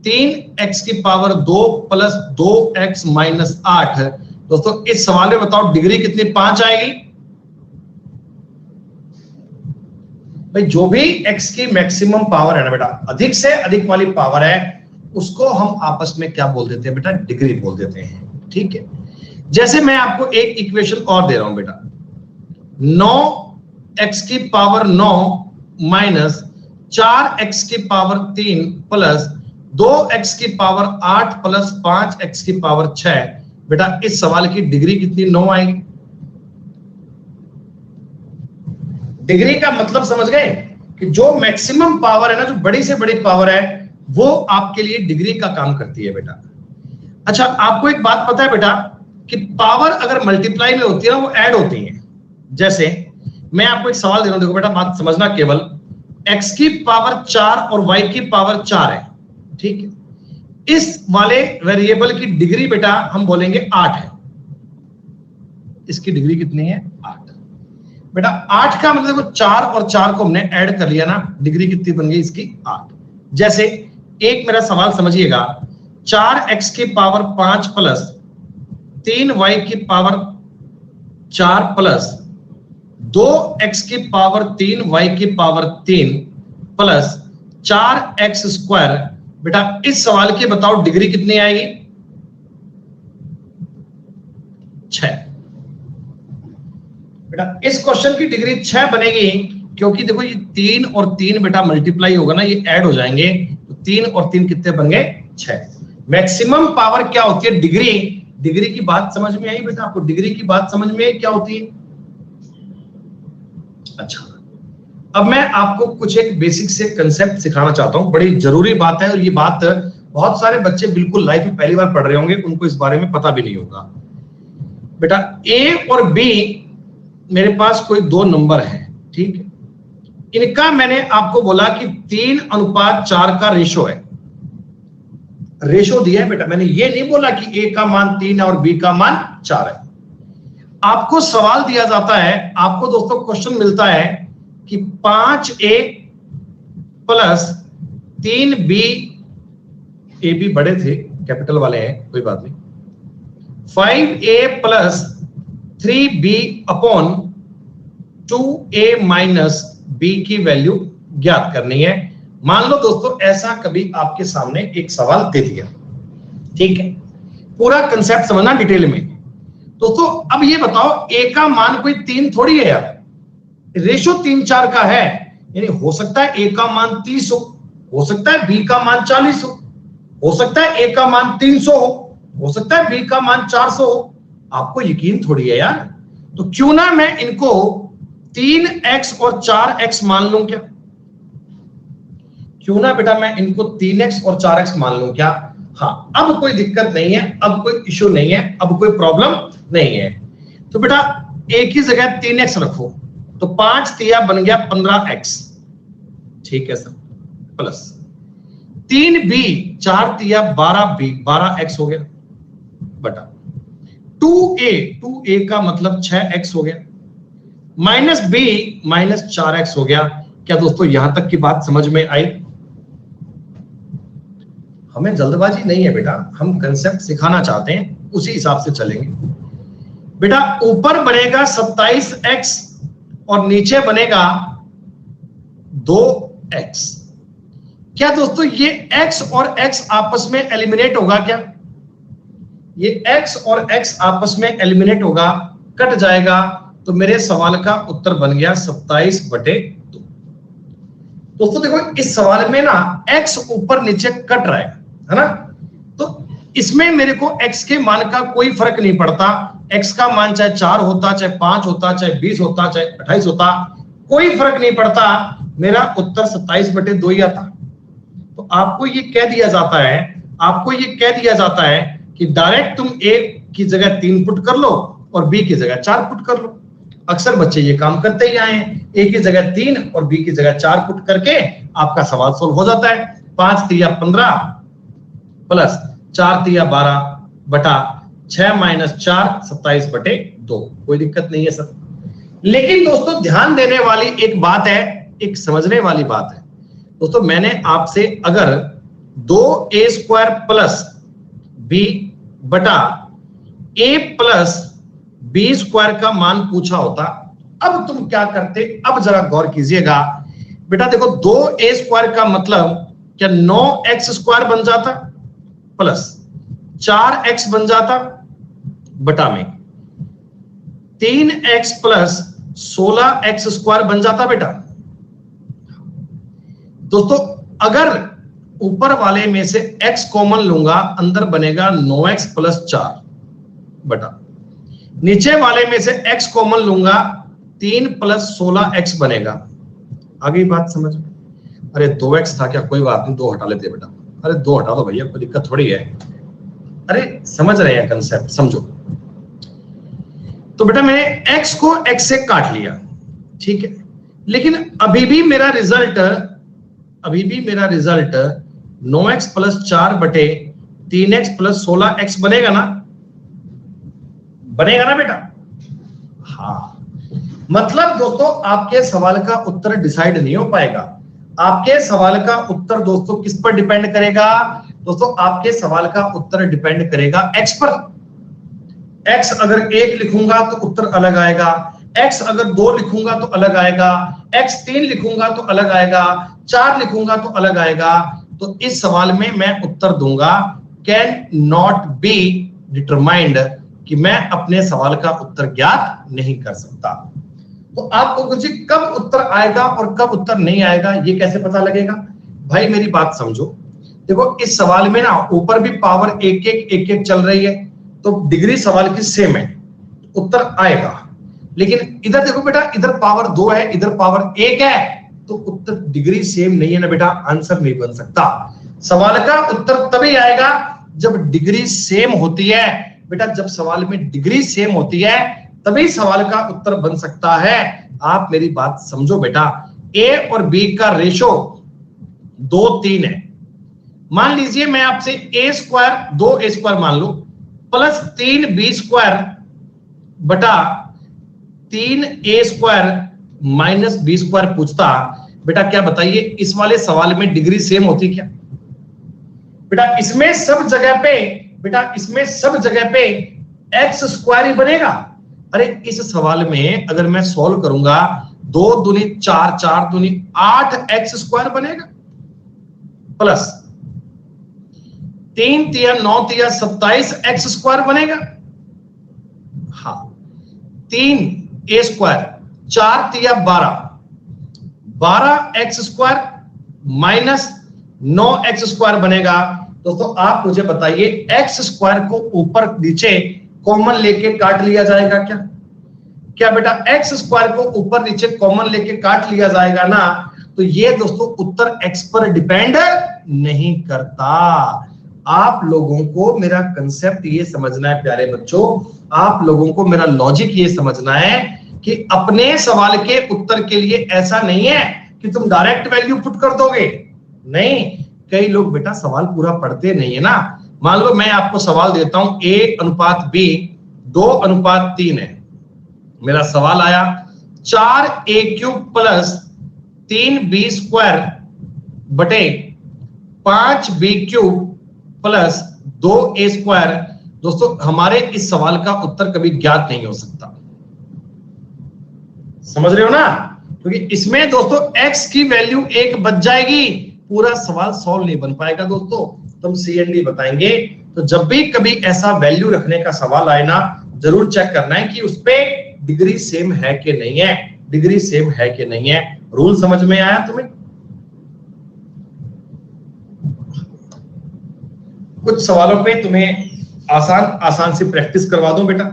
3x की पावर 2 प्लस 2x माइनस 8, दोस्तों इस सवाल में बताओ डिग्री कितनी? 5 आएगी भाई। जो भी x की मैक्सिमम पावर है ना बेटा, अधिक से अधिक वाली पावर है, उसको हम आपस में क्या बोल देते हैं बेटा? डिग्री बोल देते हैं, ठीक है। जैसे मैं आपको एक इक्वेशन और दे रहा हूं बेटा, 9x की पावर 9 माइनस 4x की पावर 3 प्लस 2x की पावर 8 प्लस 5x की पावर 6, बेटा इस सवाल की डिग्री कितनी? 9 आएगी। डिग्री का मतलब समझ गए कि जो मैक्सिमम पावर है ना, जो बड़ी से बड़ी पावर है, वो आपके लिए डिग्री का काम करती है बेटा। अच्छा, आपको एक बात पता है बेटा कि पावर अगर मल्टीप्लाई में होती है ना, वो ऐड होती है। जैसे मैं आपको एक सवाल दे रहा हूं, देखो बेटा बात समझना, केवल x की पावर 4 और y की पावर 4 है, ठीक है। इस वाले वेरिएबल की डिग्री बेटा हम बोलेंगे 8 है। इसकी डिग्री कितनी है? 8 बेटा। 8 का मतलब 4 और 4 को हमने ऐड कर लिया ना, डिग्री कितनी बन गई इसकी? 8। जैसे एक मेरा सवाल समझिएगा, 4x की पावर 5 प्लस 3y की पावर 4 प्लस 2x की पावर 3y की पावर 3 प्लस 4x स्क्वायर, बेटा इस सवाल की बताओ डिग्री कितनी आएगी? 6। बेटा इस क्वेश्चन की डिग्री 6 बनेगी, क्योंकि देखो ये 3 और 3 बेटा मल्टीप्लाई होगा ना, ये ऐड हो जाएंगे, तो 3 और 3 कितने बन गए? 6। मैक्सिमम पावर क्या होती है? डिग्री। डिग्री की बात समझ में आई बेटा आपको? डिग्री की बात समझ में क्या होती है? अच्छा, अब मैं आपको कुछ एक बेसिक से कंसेप्ट सिखाना चाहता हूं, बड़ी जरूरी बात है, और ये बात बहुत सारे बच्चे बिल्कुल लाइफ में पहली बार पढ़ रहे होंगे, उनको इस बारे में पता भी नहीं होगा। बेटा a और b मेरे पास कोई 2 नंबर है, ठीक है। इनका मैंने आपको बोला कि 3:4 का रेशो है। रेशो दिया है बेटा, मैंने ये नहीं बोला कि a का मान 3 और b का मान 4 है। आपको सवाल दिया जाता है, आपको दोस्तों क्वेश्चन मिलता है कि 5a plus 3b, A B बड़े थे, कैपिटल वाले हैं, कोई बात नहीं, 5a plus 3b upon 2a minus b की वैल्यू ज्ञात करनी है। मान लो दोस्तों ऐसा कभी आपके सामने एक सवाल दे दिया, ठीक है। पूरा कंसेप्ट समझना डिटेल में दोस्तों। अब ये बताओ a का मान कोई 3 थोड़ी है यार, रेशो 3:4 का है, यानी हो सकता है a का मान 30 हो सकता है b का मान 40 हो सकता है a का मान 300 हो सकता है b का मान 400 हो। आपको यकीन थोड़ी है यार, तो क्यों ना मैं इनको 3x और 4x मान लूं क्या? क्यों ना बेटा मैं इनको 3x और 4x मान लूं क्या? हाँ, अब कोई दिक्कत नहीं है, अब कोई इश्यू नहीं है, अब कोई प्रॉब्लम नहीं है। तो बेटा एक ही जगह 3x रखो, तो 5 तिया बन गया 15x, ठीक है सर, प्लस 3b 4 तिया 12b 12x हो गया बटा 2a का मतलब 6x हो गया माइनस b माइनस 4x हो गया। क्या दोस्तों यहां तक की बात समझ में आई? हमें जल्दबाजी नहीं है बेटा, हम कंसेप्ट सिखाना चाहते हैं, उसी हिसाब से चलेंगे बेटा। ऊपर बनेगा 27x और नीचे बनेगा 2x। क्या दोस्तों ये x और x आपस में एलिमिनेट होगा क्या? ये x और x आपस में एलिमिनेट होगा, कट जाएगा, तो मेरे सवाल का उत्तर बन गया 27/2। दोस्तों देखो इस सवाल में ना x ऊपर नीचे कट रहा है ना, तो इसमें मेरे को x के मान का कोई फर्क नहीं पड़ता। x का मान चाहे 4 होता, चाहे 5 होता, चाहे 20 होता, चाहे 28 होता, कोई फर्क नहीं पड़ता, मेरा उत्तर 27/2 ही आता। तो आपको ये कह दिया जाता है, आपको ये कह दिया जाता है कि डायरेक्ट तुम a की जगह 3 पुट कर लो और b की जगह 4 पुट कर लो। अक्सर बच्चे ये काम करते ही आए हैं, a की जगह 3 और b की जगह 4 पुट करके आपका सवाल सोल्व हो जाता है। 5 तिया 15 प्लस 4 तिया 12 बटा 6 माइनस 4 27/2। कोई दिक्कत नहीं है सर। लेकिन दोस्तों ध्यान देने वाली एक बात है, एक समझने वाली बात है दोस्तों। मैंने आपसे अगर 2a² प्लस b बटा a प्लस b² का मान पूछा होता, अब तुम क्या करते? अब जरा गौर कीजिएगा बेटा। देखो 2a² का मतलब क्या 9x² बन जाता प्लस 4x बन जाता बटा में 3x प्लस 16x² बन जाता बेटा। दोस्तों अगर ऊपर वाले में से x कॉमन लूंगा, अंदर बनेगा 9x प्लस 4 बटा, नीचे वाले में से x कॉमन लूंगा 3 प्लस 16x बनेगा। आगे बात समझ में? अरे 2x था क्या? कोई बात नहीं, 2 हटा लेते बेटा। अरे 2 हटा दो भैया, कोई दिक्कत थोड़ी है। अरे समझ रहे हैं कंसेप्ट, समझो। तो बेटा मैंने x को x से काट लिया, ठीक है, लेकिन अभी भी मेरा रिजल्ट 9x प्लस 4 बटे 3x प्लस 16x बनेगा ना? बनेगा ना बेटा? हाँ। मतलब दोस्तों आपके सवाल का उत्तर डिसाइड नहीं हो पाएगा। आपके सवाल का उत्तर दोस्तों किस पर डिपेंड करेगा? दोस्तों आपके सवाल का उत्तर डिपेंड करेगा x पर। x अगर 1 लिखूंगा तो उत्तर अलग आएगा, x अगर 2 लिखूंगा तो अलग आएगा, x 3 लिखूंगा तो अलग आएगा, 4 लिखूंगा तो अलग आएगा। तो इस सवाल में मैं उत्तर दूंगा कैन नॉट बी डिटरमाइंड, कि मैं अपने सवाल का उत्तर ज्ञात नहीं कर सकता। तो आपको कुछ कब उत्तर आएगा और कब उत्तर नहीं आएगा ये कैसे पता लगेगा? भाई मेरी बात समझो। देखो इस सवाल में ना ऊपर भी पावर 1-1 चल रही है, तो डिग्री सवाल की सेम है, उत्तर आएगा। लेकिन इधर देखो बेटा, इधर पावर 2 है, इधर पावर 1 है, तो उत्तर डिग्री सेम नहीं है ना बेटा, आंसर नहीं बन सकता। सवाल का उत्तर तभी आएगा जब डिग्री सेम होती है बेटा। जब सवाल में डिग्री सेम होती है तभी सवाल का उत्तर बन सकता है। आप मेरी बात समझो बेटा। a और b का रेशो 2-3 है। मान लीजिए मैं आपसे a² 2a² मान लो प्लस 3b² बटा 3a² माइनस b² पूछता, बेटा क्या बताइए इस वाले सवाल में डिग्री सेम होती क्या? बेटा इसमें सब जगह पे x² ही बनेगा। अरे इस सवाल में अगर मैं सॉल्व करूंगा 2 दूनी 4, 4 दूनी 8x² बनेगा प्लस 3 तिया 9 तिया 27x² बनेगा। हाँ 3a² 4 तिया 12x² माइनस 9x² बनेगा। दोस्तों आप मुझे बताइए x² को ऊपर नीचे कॉमन लेके काट लिया जाएगा क्या? क्या बेटा x² को ऊपर नीचे कॉमन लेके काट लिया जाएगा ना? तो ये दोस्तों उत्तर x पर डिपेंड नहीं करता। आप लोगों को मेरा कंसेप्ट ये समझना है प्यारे बच्चों, आप लोगों को मेरा लॉजिक ये समझना है कि अपने सवाल के उत्तर के लिए ऐसा नहीं है कि तुम डायरेक्ट वैल्यू पुट कर दोगे। नहीं, कई लोग बेटा सवाल पूरा पढ़ते नहीं है ना। मान लो मैं आपको सवाल देता हूं A/B 2/3 है। मेरा सवाल आया 4A³ प्लस 3B² बटे 5B³ प्लस 2A²। दोस्तों हमारे इस सवाल का उत्तर कभी ज्ञात नहीं हो सकता, समझ रहे हो ना, क्योंकि इसमें दोस्तों x की वैल्यू 1 बच जाएगी, पूरा सवाल सॉल्व नहीं बन पाएगा। दोस्तों तुम CND बताएंगे तो जब भी कभी ऐसा वैल्यू रखने का सवाल आए ना, जरूर चेक करना है कि उस पे डिग्री सेम है कि नहीं है, डिग्री सेम है कि नहीं है। रूल समझ में आया तुम्हें? कुछ सवालों पे तुम्हें आसान से प्रैक्टिस करवा दूं बेटा।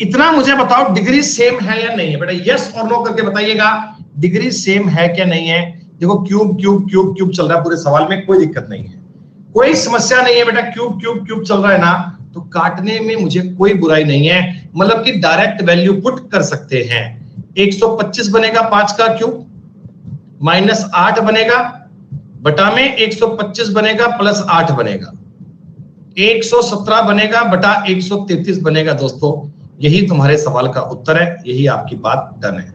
इतना मुझे बताओ डिग्री सेम है या नहीं है बेटा, यस और नो करके बताइएगा डिग्री सेम है क्या नहीं है। देखो क्यूब क्यूब क्यूब क्यूब चल रहा है पूरे सवाल में, कोई दिक्कत नहीं है, कोई समस्या नहीं है बेटा। क्यूब क्यूब क्यूब चल रहा है ना, तो काटने में मुझे कोई बुराई नहीं है, मतलब कि डायरेक्ट वैल्यू पुट कर सकते हैं। 125 बनेगा 5 का क्यूब माइनस 8 बनेगा, बटा में 125 बनेगा प्लस 8 बनेगा, 117 बनेगा बटा 133 बनेगा। दोस्तों यही तुम्हारे सवाल का उत्तर है, यही आपकी बात डन है।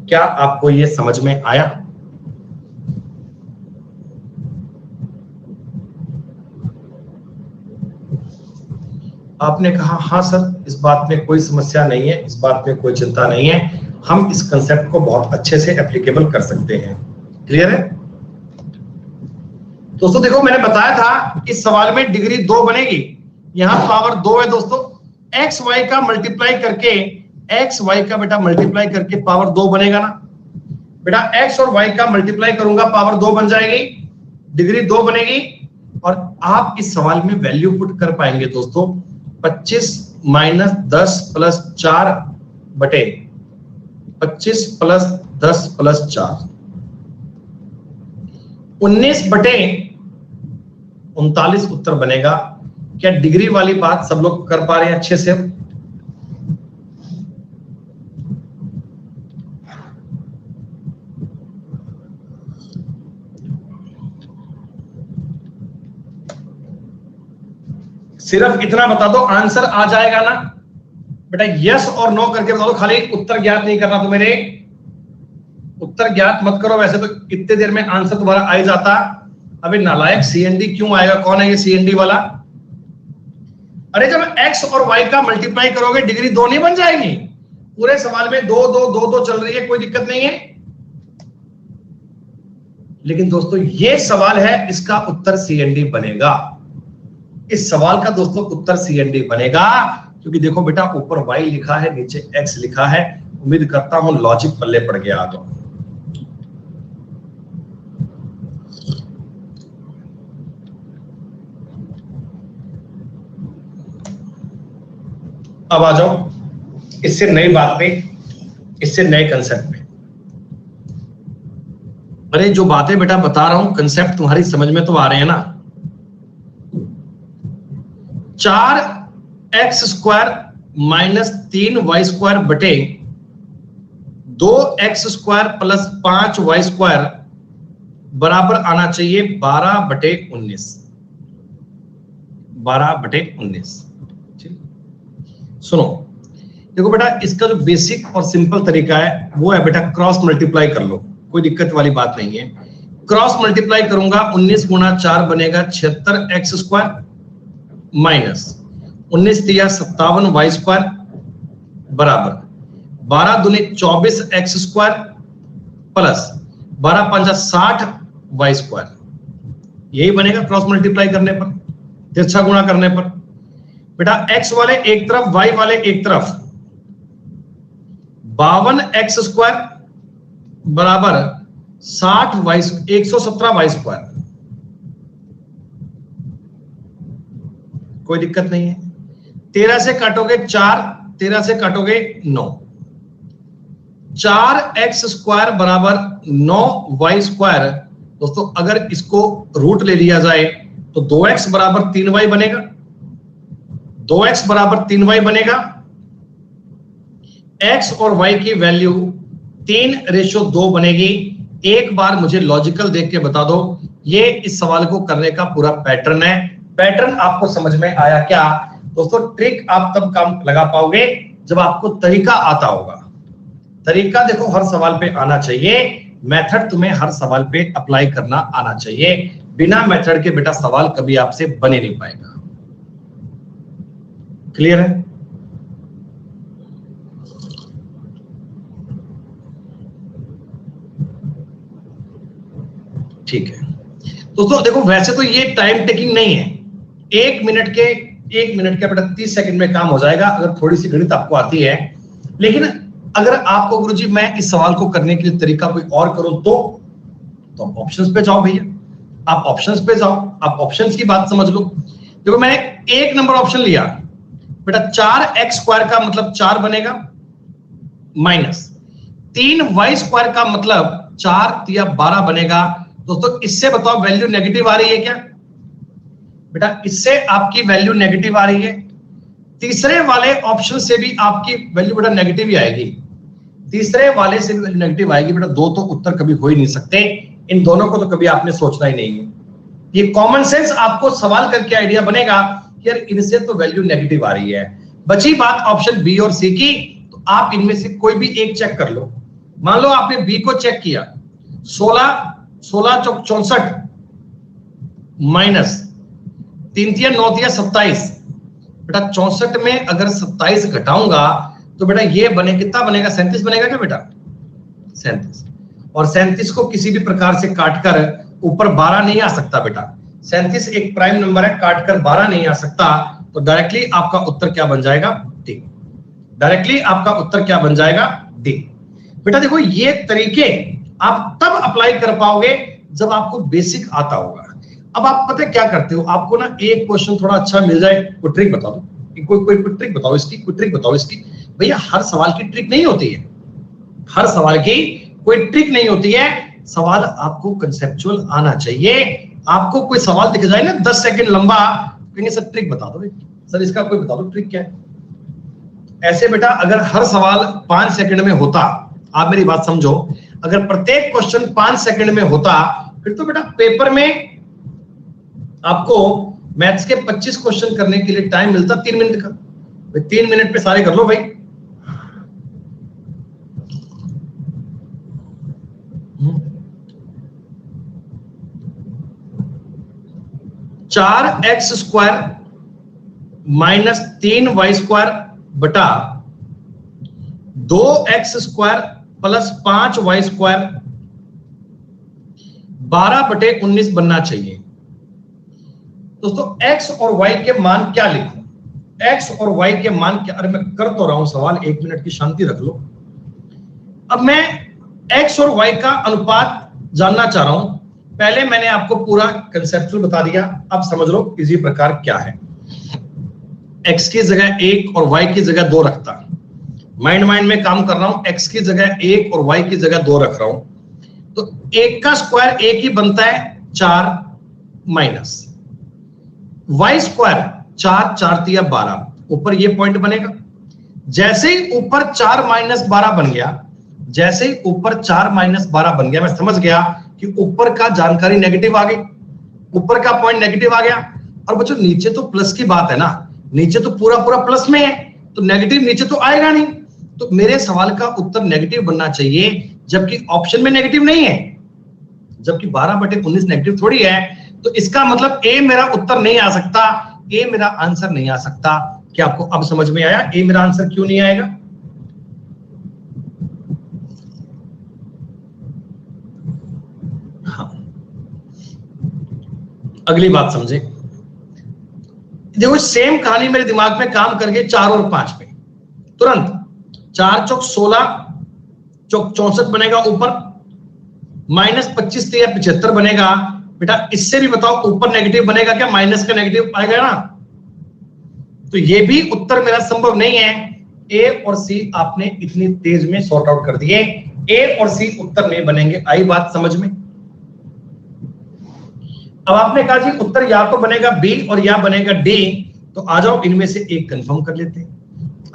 क्या आपको यह समझ में आया? आपने कहा हाँ सर, इस बात में कोई समस्या नहीं है, इस बात में कोई चिंता नहीं है, हम इस कंसेप्ट को बहुत अच्छे से एप्लीकेबल कर सकते हैं। क्लियर है दोस्तों? देखो मैंने बताया था इस सवाल में डिग्री 2 बनेगी, यहां पावर 2 है दोस्तों। एक्स वाई का मल्टीप्लाई करके, एक्स वाई का बेटा मल्टीप्लाई करके पावर 2 बनेगा ना बेटा। एक्स और वाई का मल्टीप्लाई करूंगा पावर 2 बन जाएगी, डिग्री 2 बनेगी। और आप इस सवाल में वैल्यू पुट कर पाएंगे दोस्तों 25 माइनस 10 प्लस 4 बटे 25 प्लस 10 प्लस 4, 19 बटे 39 उत्तर बनेगा। क्या डिग्री वाली बात सब लोग कर पा रहे हैं अच्छे से? सिर्फ इतना बता दो, आंसर आ जाएगा ना बेटा? यस और नो करके बता दो, खाली उत्तर ज्ञात नहीं करना। तो मेरे उत्तर ज्ञात मत करो, वैसे तो कितने देर में आंसर तुम्हारा आ ही जाता। अबे नालायक, CND क्यों आएगा? कौन है ये CND वाला? अरे जब x और y का मल्टीप्लाई करोगे डिग्री 2 नहीं बन जाएगी? पूरे सवाल में 2 2 2 2 चल रही है, कोई दिक्कत नहीं है। लेकिन दोस्तों ये सवाल है, इसका उत्तर CND बनेगा। इस सवाल का दोस्तों उत्तर CND बनेगा, क्योंकि देखो बेटा ऊपर y लिखा है, नीचे x लिखा है। उम्मीद करता हूं लॉजिक पल्ले पड़ गया आ तो। अब आ जाओ इससे नई बात पे, इससे नए कंसेप्ट पे। अरे जो बातें बेटा बता रहा हूं कंसेप्ट तुम्हारी समझ में तो आ रहे हैं ना? 4x² माइनस 3y² बटे 2x² प्लस 5y² बराबर आना चाहिए 12/19। 12/19। सुनो देखो बेटा, इसका जो बेसिक और सिंपल तरीका है वो है बेटा क्रॉस मल्टीप्लाई कर लो, कोई दिक्कत वाली बात नहीं है। क्रॉस मल्टीप्लाई करूंगा 19 गुना 4 बनेगा 76x² माइनस 19 तिया 57y² बराबर 12 दूनी 24x² प्लस 12 पंजा 60y²। यही बनेगा क्रॉस मल्टीप्लाई करने पर, तिरछा गुणा करने पर। बेटा x वाले एक तरफ, y वाले एक तरफ, 52x² बराबर 117y²। कोई दिक्कत नहीं है। 13 से काटोगे 4, 13 से काटोगे 9, 4x² बराबर 9y²। दोस्तों अगर इसको रूट ले लिया जाए तो 2x बराबर 3y बनेगा, 2x बराबर 3y बनेगा। x और y की वैल्यू 3:2 बनेगी। एक बार मुझे लॉजिकल देख के बता दो, ये इस सवाल को करने का पूरा पैटर्न है। पैटर्न आपको समझ में आया क्या दोस्तों? ट्रिक आप तब काम लगा पाओगे जब आपको तरीका आता होगा। तरीका देखो हर सवाल पे आना चाहिए, मेथड तुम्हें हर सवाल पे अप्लाई करना आना चाहिए। बिना मेथड के बेटा सवाल कभी आपसे बने नहीं पाएगा। क्लियर है? ठीक है दोस्तों, देखो वैसे तो ये टाइम टेकिंग नहीं है, 1 मिनट के बेटा 30 सेकंड में काम हो जाएगा अगर थोड़ी सी गणित आपको आती है। लेकिन अगर आपको गुरुजी मैं इस सवाल को करने के लिए तरीका कोई और करूं तो आप ऑप्शंस पे जाओ भैया, आप ऑप्शंस पे जाओ, आप ऑप्शंस की बात समझ लो। देखो मैंने 1 नंबर ऑप्शन लिया बेटा, 4x² का मतलब 4 बनेगा, माइनस 3y² का मतलब 4 या 12 बनेगा। दोस्तों इससे बताओ वैल्यू नेगेटिव आ रही है क्या बेटा? इससे आपकी वैल्यू नेगेटिव आ रही है। तीसरे वाले ऑप्शन से भी आपकी वैल्यू बेटा नेगेटिव ही आएगी, तीसरे वाले से भी वैल्यू नेगेटिव आएगी बेटा। दो तो उत्तर कभी हो ही नहीं सकते, इन दोनों को तो कभी आपने सोचना ही नहीं है। ये कॉमन सेंस आपको सवाल करके आइडिया बनेगा कि यार इनसे तो वैल्यू नेगेटिव आ रही है। बची बात ऑप्शन बी और सी की, तो आप इनमें से कोई भी एक चेक कर लो। मान लो आपने बी को चेक किया, 16 चौक 64 माइनस 3 या 9 या 27 बेटा। 64 में अगर 27 घटाऊंगा तो बेटा ये बने कितना बनेगा? 37 बनेगा क्या बेटा? 37। और 37 को किसी भी प्रकार से काटकर ऊपर 12 नहीं आ सकता बेटा। 37 एक प्राइम नंबर है, काटकर 12 नहीं आ सकता, तो डायरेक्टली आपका उत्तर क्या बन जाएगा? डी। डायरेक्टली आपका उत्तर क्या बन जाएगा? डी। बेटा देखो ये तरीके आप तब अप्लाई कर पाओगे जब आपको बेसिक आता होगा। अब आप पता है क्या करते हो, आपको ना एक क्वेश्चन थोड़ा अच्छा मिल जाए, कोई ट्रिक बता दो, कोई ट्रिक बताओ इसकी, कोई ट्रिक बताओ इसकी। भैया हर सवाल की ट्रिक नहीं होती है, हर सवाल की कोई ट्रिक नहीं होती है। सवाल आपको कंसेप्चुअल आना चाहिए। आपको कोई सवाल दिख जाए ना 10 सेकंड लंबा, कहेंगे सर ट्रिक बता दो, सर इसका कोई बता दो ट्रिक क्या है। ऐसे बेटा अगर हर सवाल 5 सेकंड में होता, आप मेरी बात समझो, अगर प्रत्येक क्वेश्चन 5 सेकंड में होता, फिर तो बेटा पेपर में आपको मैथ्स के 25 क्वेश्चन करने के लिए टाइम मिलता 3 मिनट का। 3 मिनट पे सारे कर लो भाई। चार एक्स स्क्वायर माइनस 3y² बटा 2x² प्लस 5y² 12/19 बनना चाहिए। दोस्तों x और y के मान क्या लिखूं? x और y के मान क्या? अरे मैं कर तो रहा हूं सवाल, 1 मिनट की शांति रख लो। अब मैं x और y का अनुपात जानना चाह रहा हूं। पहले मैंने आपको पूरा कंसेप्चुअल बता दिया, अब समझ लो इसी प्रकार क्या है। x की जगह 1 और y की जगह 2 रखता, माइंड में काम कर रहा हूं। x की जगह 1 और y की जगह 2 रख रहा हूं, तो 1 का स्क्वायर 1 ही बनता है 4 माइनस y स्क्वायर 4 4 या 12, ऊपर ये पॉइंट बनेगा। जैसे ही ऊपर 4 माइनस 12 बन गया, जैसे ही ऊपर 4 माइनस 12 बन गया, मैं समझ गया कि ऊपर का जानकारी नेगेटिव आ गई, ऊपर का पॉइंट नेगेटिव आ गया। और बच्चों नीचे तो प्लस की बात है ना, नीचे तो पूरा प्लस में है, तो नेगेटिव नीचे तो आएगा नहीं। तो मेरे सवाल का उत्तर नेगेटिव बनना चाहिए, जबकि ऑप्शन में नेगेटिव नहीं है, जबकि 12/19 नेगेटिव थोड़ी है। तो इसका मतलब ए मेरा उत्तर नहीं आ सकता, ए मेरा आंसर नहीं आ सकता। क्या आपको अब समझ में आया ए मेरा आंसर क्यों नहीं आएगा? हाँ, अगली बात समझे। देखो सेम कहानी मेरे दिमाग में काम कर गई 4 और 5 पे। तुरंत 4 चौक 16 चौक 64 बनेगा ऊपर, माइनस 25 या 75 बनेगा। बेटा इससे भी बताओ ऊपर नेगेटिव बनेगा क्या? माइनस का नेगेटिव आएगा ना, तो ये भी उत्तर मेरा संभव नहीं है। ए और सी आपने इतनी तेज में सॉर्ट आउट कर दिए, ए और सी उत्तर नहीं बनेंगे। आई बात समझ में? अब आपने कहा जी उत्तर या तो बनेगा बी और या बनेगा डी, तो आ जाओ इनमें से एक कंफर्म कर लेते हैं।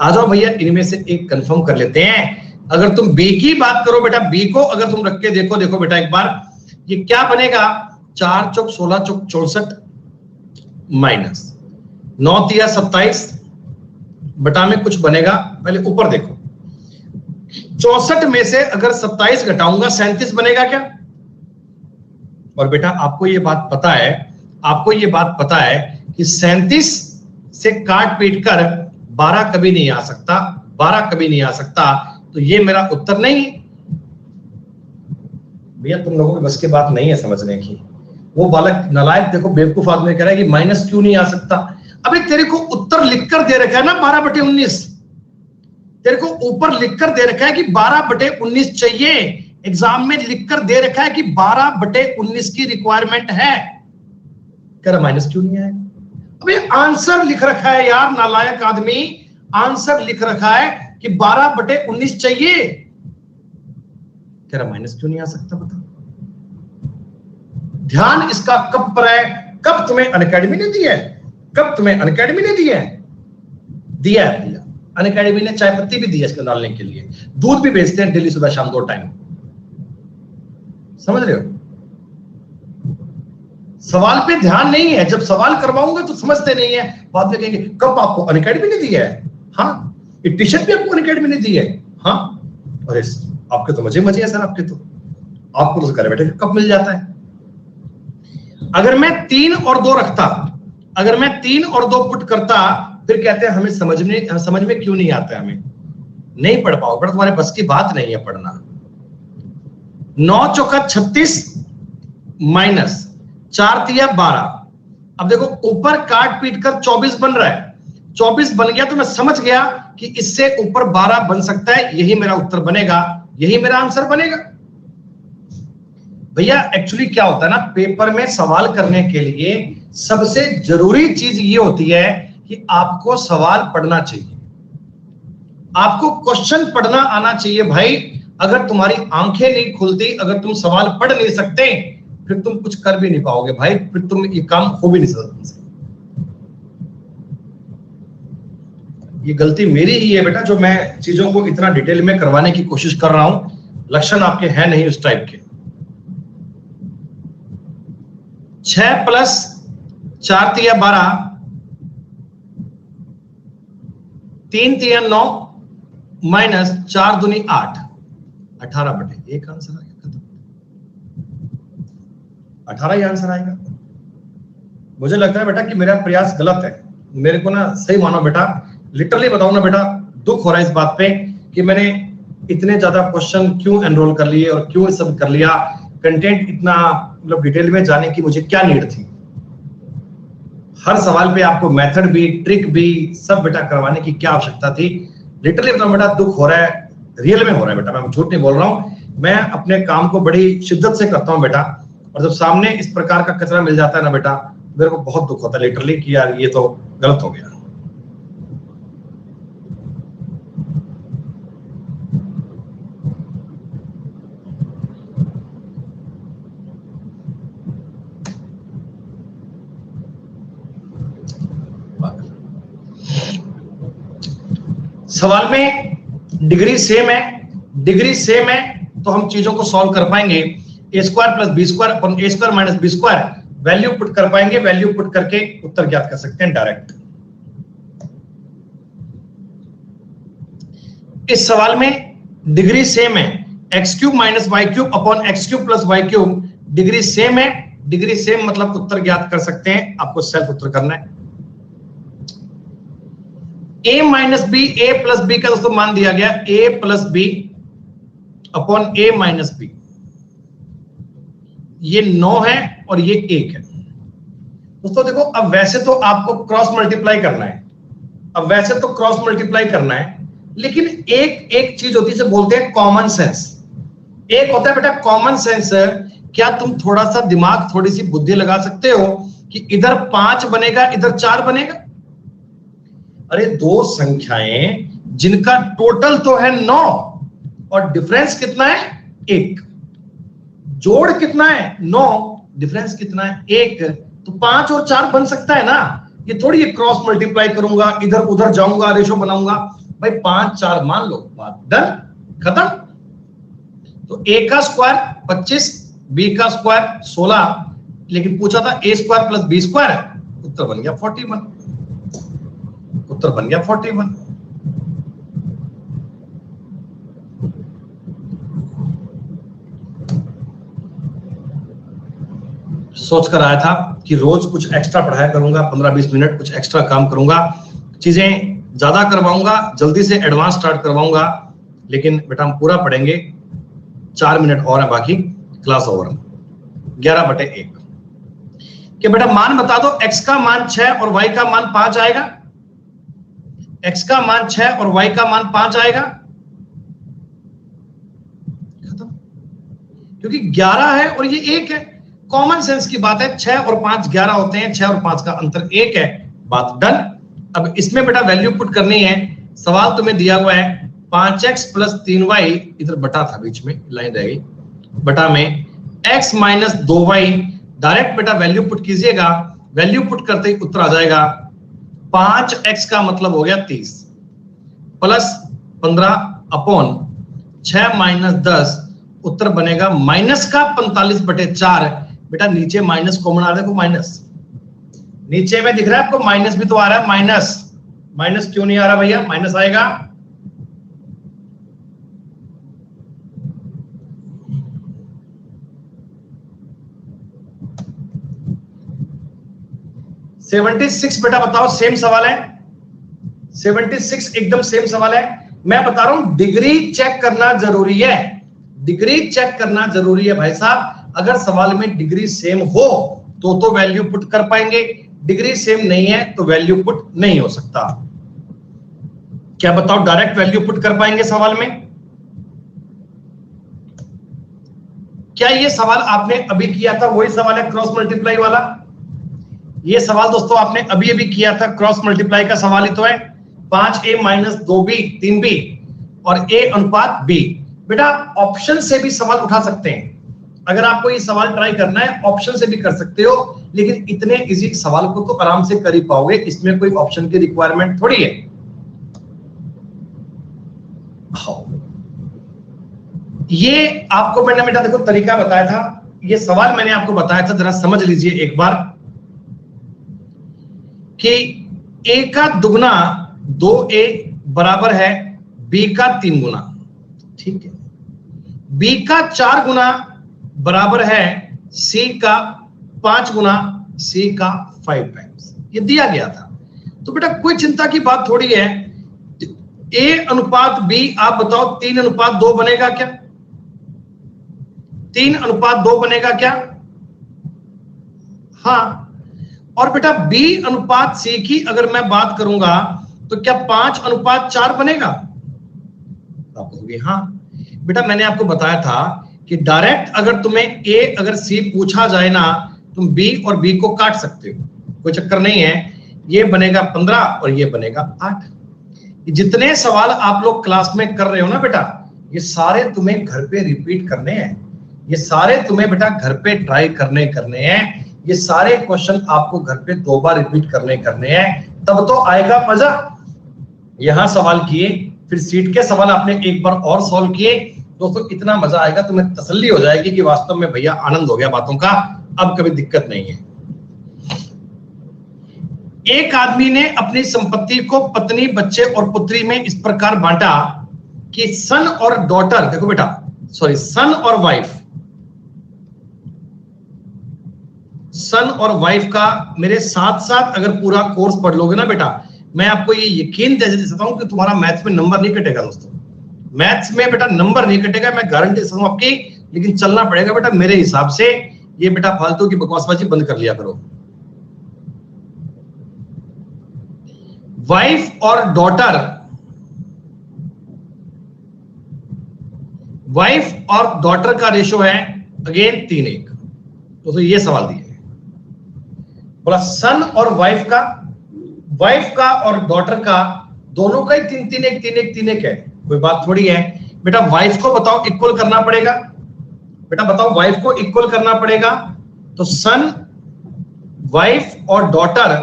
आ जाओ भैया इनमें से एक कंफर्म कर लेते हैं। अगर तुम बी की बात करो बेटा, बी को अगर तुम रख के देखो, देखो बेटा एक बार ये क्या बनेगा, 4 चौक 16 चौक 64 माइनस 9 तिया 27 बटा में कुछ बनेगा, पहले ऊपर देखो, 64 में से अगर 27 घटाऊंगा 37 बनेगा क्या? और बेटा आपको ये बात पता है, आपको ये बात पता है कि 37 से काट पीट कर 12 कभी नहीं आ सकता, 12 कभी नहीं आ सकता, तो ये मेरा उत्तर नहीं है। भैया तुम लोगों की बस की बात नहीं है समझने की। वो बालक नालायक देखो बेवकूफ आदमी कह रहा है कि माइनस क्यों नहीं आ सकता। अबे तेरे को उत्तर लिखकर दे रखा है ना 12/19, तेरे को ऊपर लिखकर दे रखा है कि 12/19 चाहिए, एग्जाम में लिखकर दे रखा है कि 12/19 की रिक्वायरमेंट है, कह रहा माइनस क्यों नहीं आएगा? अबे आंसर लिख रखा है यार नालायक आदमी, आंसर लिख रखा है कि 12/19 चाहिए, कह रहा माइनस क्यों नहीं आ सकता? बता। ध्यान इसका कब पर है? कब तुम्हें अनअकैडमी ने दिया है? कब तुम्हें अनअकैडमी ने दिया है? दिया है भैया, अनअकैडमी ने चाय पत्ती भी दी है इसको डालने के लिए, दूध भी बेचते हैं डेली सुबह शाम 2 टाइम, समझ रहे हो? सवाल पे ध्यान नहीं है, जब सवाल करवाऊंगा तो समझते नहीं है, बाद में कहेंगे कब आपको अनअकैडमी ने दिया है? हाँ, ये टी शर्ट भी आपको अनअकैडमी ने दी है? हाँ, अरे आपके तो मजे मजे है सर, आपके तो, आपको तो घर बैठे कब मिल जाता है। अगर मैं 3 और 2 रखता, अगर मैं 3 और 2 पुट करता, फिर कहते हैं हमें समझ में क्यों नहीं आता है, हमें नहीं पढ़ पाओगे, तुम्हारे बस की बात नहीं है पढ़ना। 9 चौका 36 माइनस 4 तिया 12। अब देखो ऊपर काट पीट कर 24 बन रहा है, 24 बन गया तो मैं समझ गया कि इससे ऊपर 12 बन सकता है, यही मेरा उत्तर बनेगा, यही मेरा आंसर बनेगा। भैया एक्चुअली क्या होता है ना, पेपर में सवाल करने के लिए सबसे जरूरी चीज ये होती है कि आपको सवाल पढ़ना चाहिए, आपको क्वेश्चन पढ़ना आना चाहिए भाई। अगर तुम्हारी आंखें नहीं खुलती, अगर तुम सवाल पढ़ नहीं सकते, फिर तुम कुछ कर भी नहीं पाओगे भाई, फिर तुम ये काम हो भी नहीं सकते। ये गलती मेरी ही है बेटा, जो मैं चीजों को इतना डिटेल में करवाने की कोशिश कर रहा हूं, लक्षण आपके हैं नहीं उस टाइप के। 6 प्लस 4 तिया 12, 3 तिया 9 माइनस 4 दूनी 8, 18/1 आंसर आ गया, खत्म। 18 ही आंसर आएगा। मुझे लगता है बेटा कि मेरा प्रयास गलत है, मेरे को ना सही मानो बेटा, लिटरली बताऊं ना बेटा, दुख हो रहा है इस बात पे कि मैंने इतने ज्यादा क्वेश्चन क्यों एनरोल कर लिए और क्यों सब कर लिया, कंटेंट इतना मतलब डिटेल में जाने की मुझे क्या नीड थी। हर सवाल पे आपको मेथड भी ट्रिक भी सब बेटा करवाने की क्या आवश्यकता थी। लिटरली बताऊं बेटा दुख हो रहा है, रियल में हो रहा है बेटा, मैं झूठ नहीं बोल रहा हूं। मैं अपने काम को बड़ी शिद्दत से करता हूं बेटा, और जब सामने इस प्रकार का कचरा मिल जाता है ना बेटा, मेरे को बहुत दुख होता है लिटरली कि यार ये तो गलत हो गया। सवाल में डिग्री सेम है, डिग्री सेम है तो हम चीजों को सॉल्व कर पाएंगे। A square plus B square अपन A square minus B square value put कर पाएंगे, वैल्यू पुट करके उत्तर ज्ञात कर सकते हैं डायरेक्ट। इस सवाल में डिग्री सेम है, x cube minus y cube upon x cube plus y cube, degree same है, डिग्री सेम मतलब उत्तर ज्ञात कर सकते हैं, आपको सेल्फ उत्तर करना है। a minus b, a plus b का दोस्तों मान दिया गया a plus b upon a minus b, ये 9 है और ये 1 है। दोस्तों देखो अब वैसे तो आपको क्रॉस मल्टीप्लाई करना है, अब वैसे तो क्रॉस मल्टीप्लाई करना है, लेकिन एक चीज होती है जिसे बोलते हैं कॉमन सेंस। एक होता है बेटा कॉमन सेंस, क्या तुम थोड़ा सा दिमाग थोड़ी सी बुद्धि लगा सकते हो कि इधर 5 बनेगा इधर 4 बनेगा? अरे दो संख्याएं जिनका टोटल तो है 9 और डिफरेंस कितना है 1, जोड़ कितना है 9, डिफरेंस कितना है 1, तो 5 और 4 बन सकता है ना। ये थोड़ी क्रॉस मल्टीप्लाई करूंगा इधर उधर जाऊंगा रेशो बनाऊंगा, भाई 5 4 मान लो, बात डन। खत्म। तो a का स्क्वायर 25, b का स्क्वायर 16, लेकिन पूछा था a square plus b square है, उत्तर बन गया 41। उत्तर बन गया 41। सोच कर आया था कि रोज कुछ एक्स्ट्रा पढ़ाया करूंगा, 15-20 मिनट कुछ एक्स्ट्रा काम करूंगा, चीजें ज्यादा करवाऊंगा, जल्दी से एडवांस स्टार्ट करवाऊंगा, लेकिन बेटा हम पूरा पढ़ेंगे। 4 मिनट और है बाकी, क्लास ओवर। 11/1 कि बेटा मान बता दो, x का मान 6 और y का मान 5 आएगा। x का मान 6 और y का मान 5 आएगा। खत्म। क्योंकि 11 है और ये 1 है, कॉमन सेंस की बात है। 6 और 5 11 होते हैं, 6 और 5 का अंतर 1 है, बात डन। अब इसमें बेटा वैल्यू पुट करनी है। सवाल तुम्हें दिया हुआ है 5x प्लस 3y, इधर बटा था बीच में, लाइन रह गई, बटा में x माइनस 2y। डायरेक्ट बेटा वैल्यू पुट कीजिएगा, वैल्यू पुट करते ही उत्तर आ जाएगा 5x का मतलब हो गया 30 प्लस 15 अपॉन 6 माइनस 10, उत्तर बनेगा माइनस का 45/4। बेटा नीचे माइनस कॉमन आ रहा है, देखो माइनस नीचे में दिख रहा है आपको, माइनस भी तो आ रहा है, माइनस माइनस क्यों नहीं आ रहा भैया, माइनस आएगा। $76 बेटा बताओ, सेम सवाल है 76, एकदम सेम सवाल है। मैं बता रहा हूं डिग्री चेक करना जरूरी है, डिग्री चेक करना जरूरी है भाई साहब। अगर सवाल में डिग्री सेम हो तो वैल्यू पुट कर पाएंगे, डिग्री सेम नहीं है तो वैल्यू पुट नहीं हो सकता। क्या बताओ, डायरेक्ट वैल्यू पुट कर पाएंगे सवाल में? क्या ये सवाल आपने अभी किया था, वही सवाल है क्रॉस मल्टीप्लाई वाला? ये सवाल दोस्तों आपने अभी अभी किया था, क्रॉस मल्टीप्लाई का सवाल ही तो है। 5a माइनस 2b 3b और a अनुपात b। बेटा ऑप्शन से भी सवाल उठा सकते हैं, अगर आपको ये सवाल ट्राई करना है ऑप्शन से भी कर सकते हो, लेकिन इतने इजी सवाल को तो आराम से कर ही पाओगे, इसमें कोई ऑप्शन की रिक्वायरमेंट थोड़ी है। ये आपको मैंने बेटा देखो तरीका बताया था, ये सवाल मैंने आपको बताया था, जरा समझ लीजिए एक बार कि a का दुगना 2a बराबर है b का 3 गुना, ठीक है। b का 4 गुना बराबर है c का 5 गुना, c का 5 टाइम्स, ये दिया गया था। तो बेटा कोई चिंता की बात थोड़ी है। a अनुपात b, आप बताओ 3 अनुपात 2 बनेगा क्या? 3 अनुपात 2 बनेगा क्या? हाँ। और बेटा b अनुपात c की अगर मैं बात करूंगा तो क्या 5 अनुपात 4 बनेगा? आप कहोगे हाँ। बेटा मैंने आपको बताया था कि डायरेक्ट अगर तुम्हें a अगर c पूछा जाए ना, तुम b और b को काट सकते हो, कोई चक्कर नहीं है। ये बनेगा 15 और ये बनेगा 8। जितने सवाल आप लोग क्लास में कर रहे हो ना बेटा, ये सारे तुम्हें घर पे रिपीट करने हैं, ये सारे तुम्हें बेटा घर पे ट्राई करने हैं। ये सारे क्वेश्चन आपको घर पे 2 बार रिपीट करने हैं, तब तो आएगा मजा। यहां सवाल किए, फिर सीट के सवाल आपने एक बार और सॉल्व किए, दोस्तों इतना मजा आएगा, तुम्हें तसल्ली हो जाएगी कि वास्तव में भैया आनंद हो गया बातों का, अब कभी दिक्कत नहीं है। एक आदमी ने अपनी संपत्ति को पत्नी, बच्चे और पुत्री में इस प्रकार बांटा कि सन और डॉटर, देखो बेटा सॉरी सन और वाइफ, सन और वाइफ का मेरे साथ साथ अगर पूरा कोर्स पढ़ लोगे ना बेटा, मैं आपको ये यकीन दे सकता हूं कि तुम्हारा मैथ्स में नंबर नहीं कटेगा दोस्तों, मैथ्स में बेटा नंबर नहीं कटेगा, मैं गारंटी देता हूं आपकी। लेकिन चलना पड़ेगा बेटा मेरे हिसाब से। ये बेटा फालतू की बकवासबाजी बंद कर लिया करो। वाइफ और डॉटर, वाइफ और डॉटर का रेशो है अगेन 3:1। तो ये सवाल दिया है, बोला सन और वाइफ का और डॉटर का दोनों का ही 3:1 है, कोई बात थोड़ी है। बेटा वाइफ को बताओ इक्वल करना पड़ेगा, बेटा बताओ वाइफ को इक्वल करना पड़ेगा। तो सन, वाइफ और डॉटर,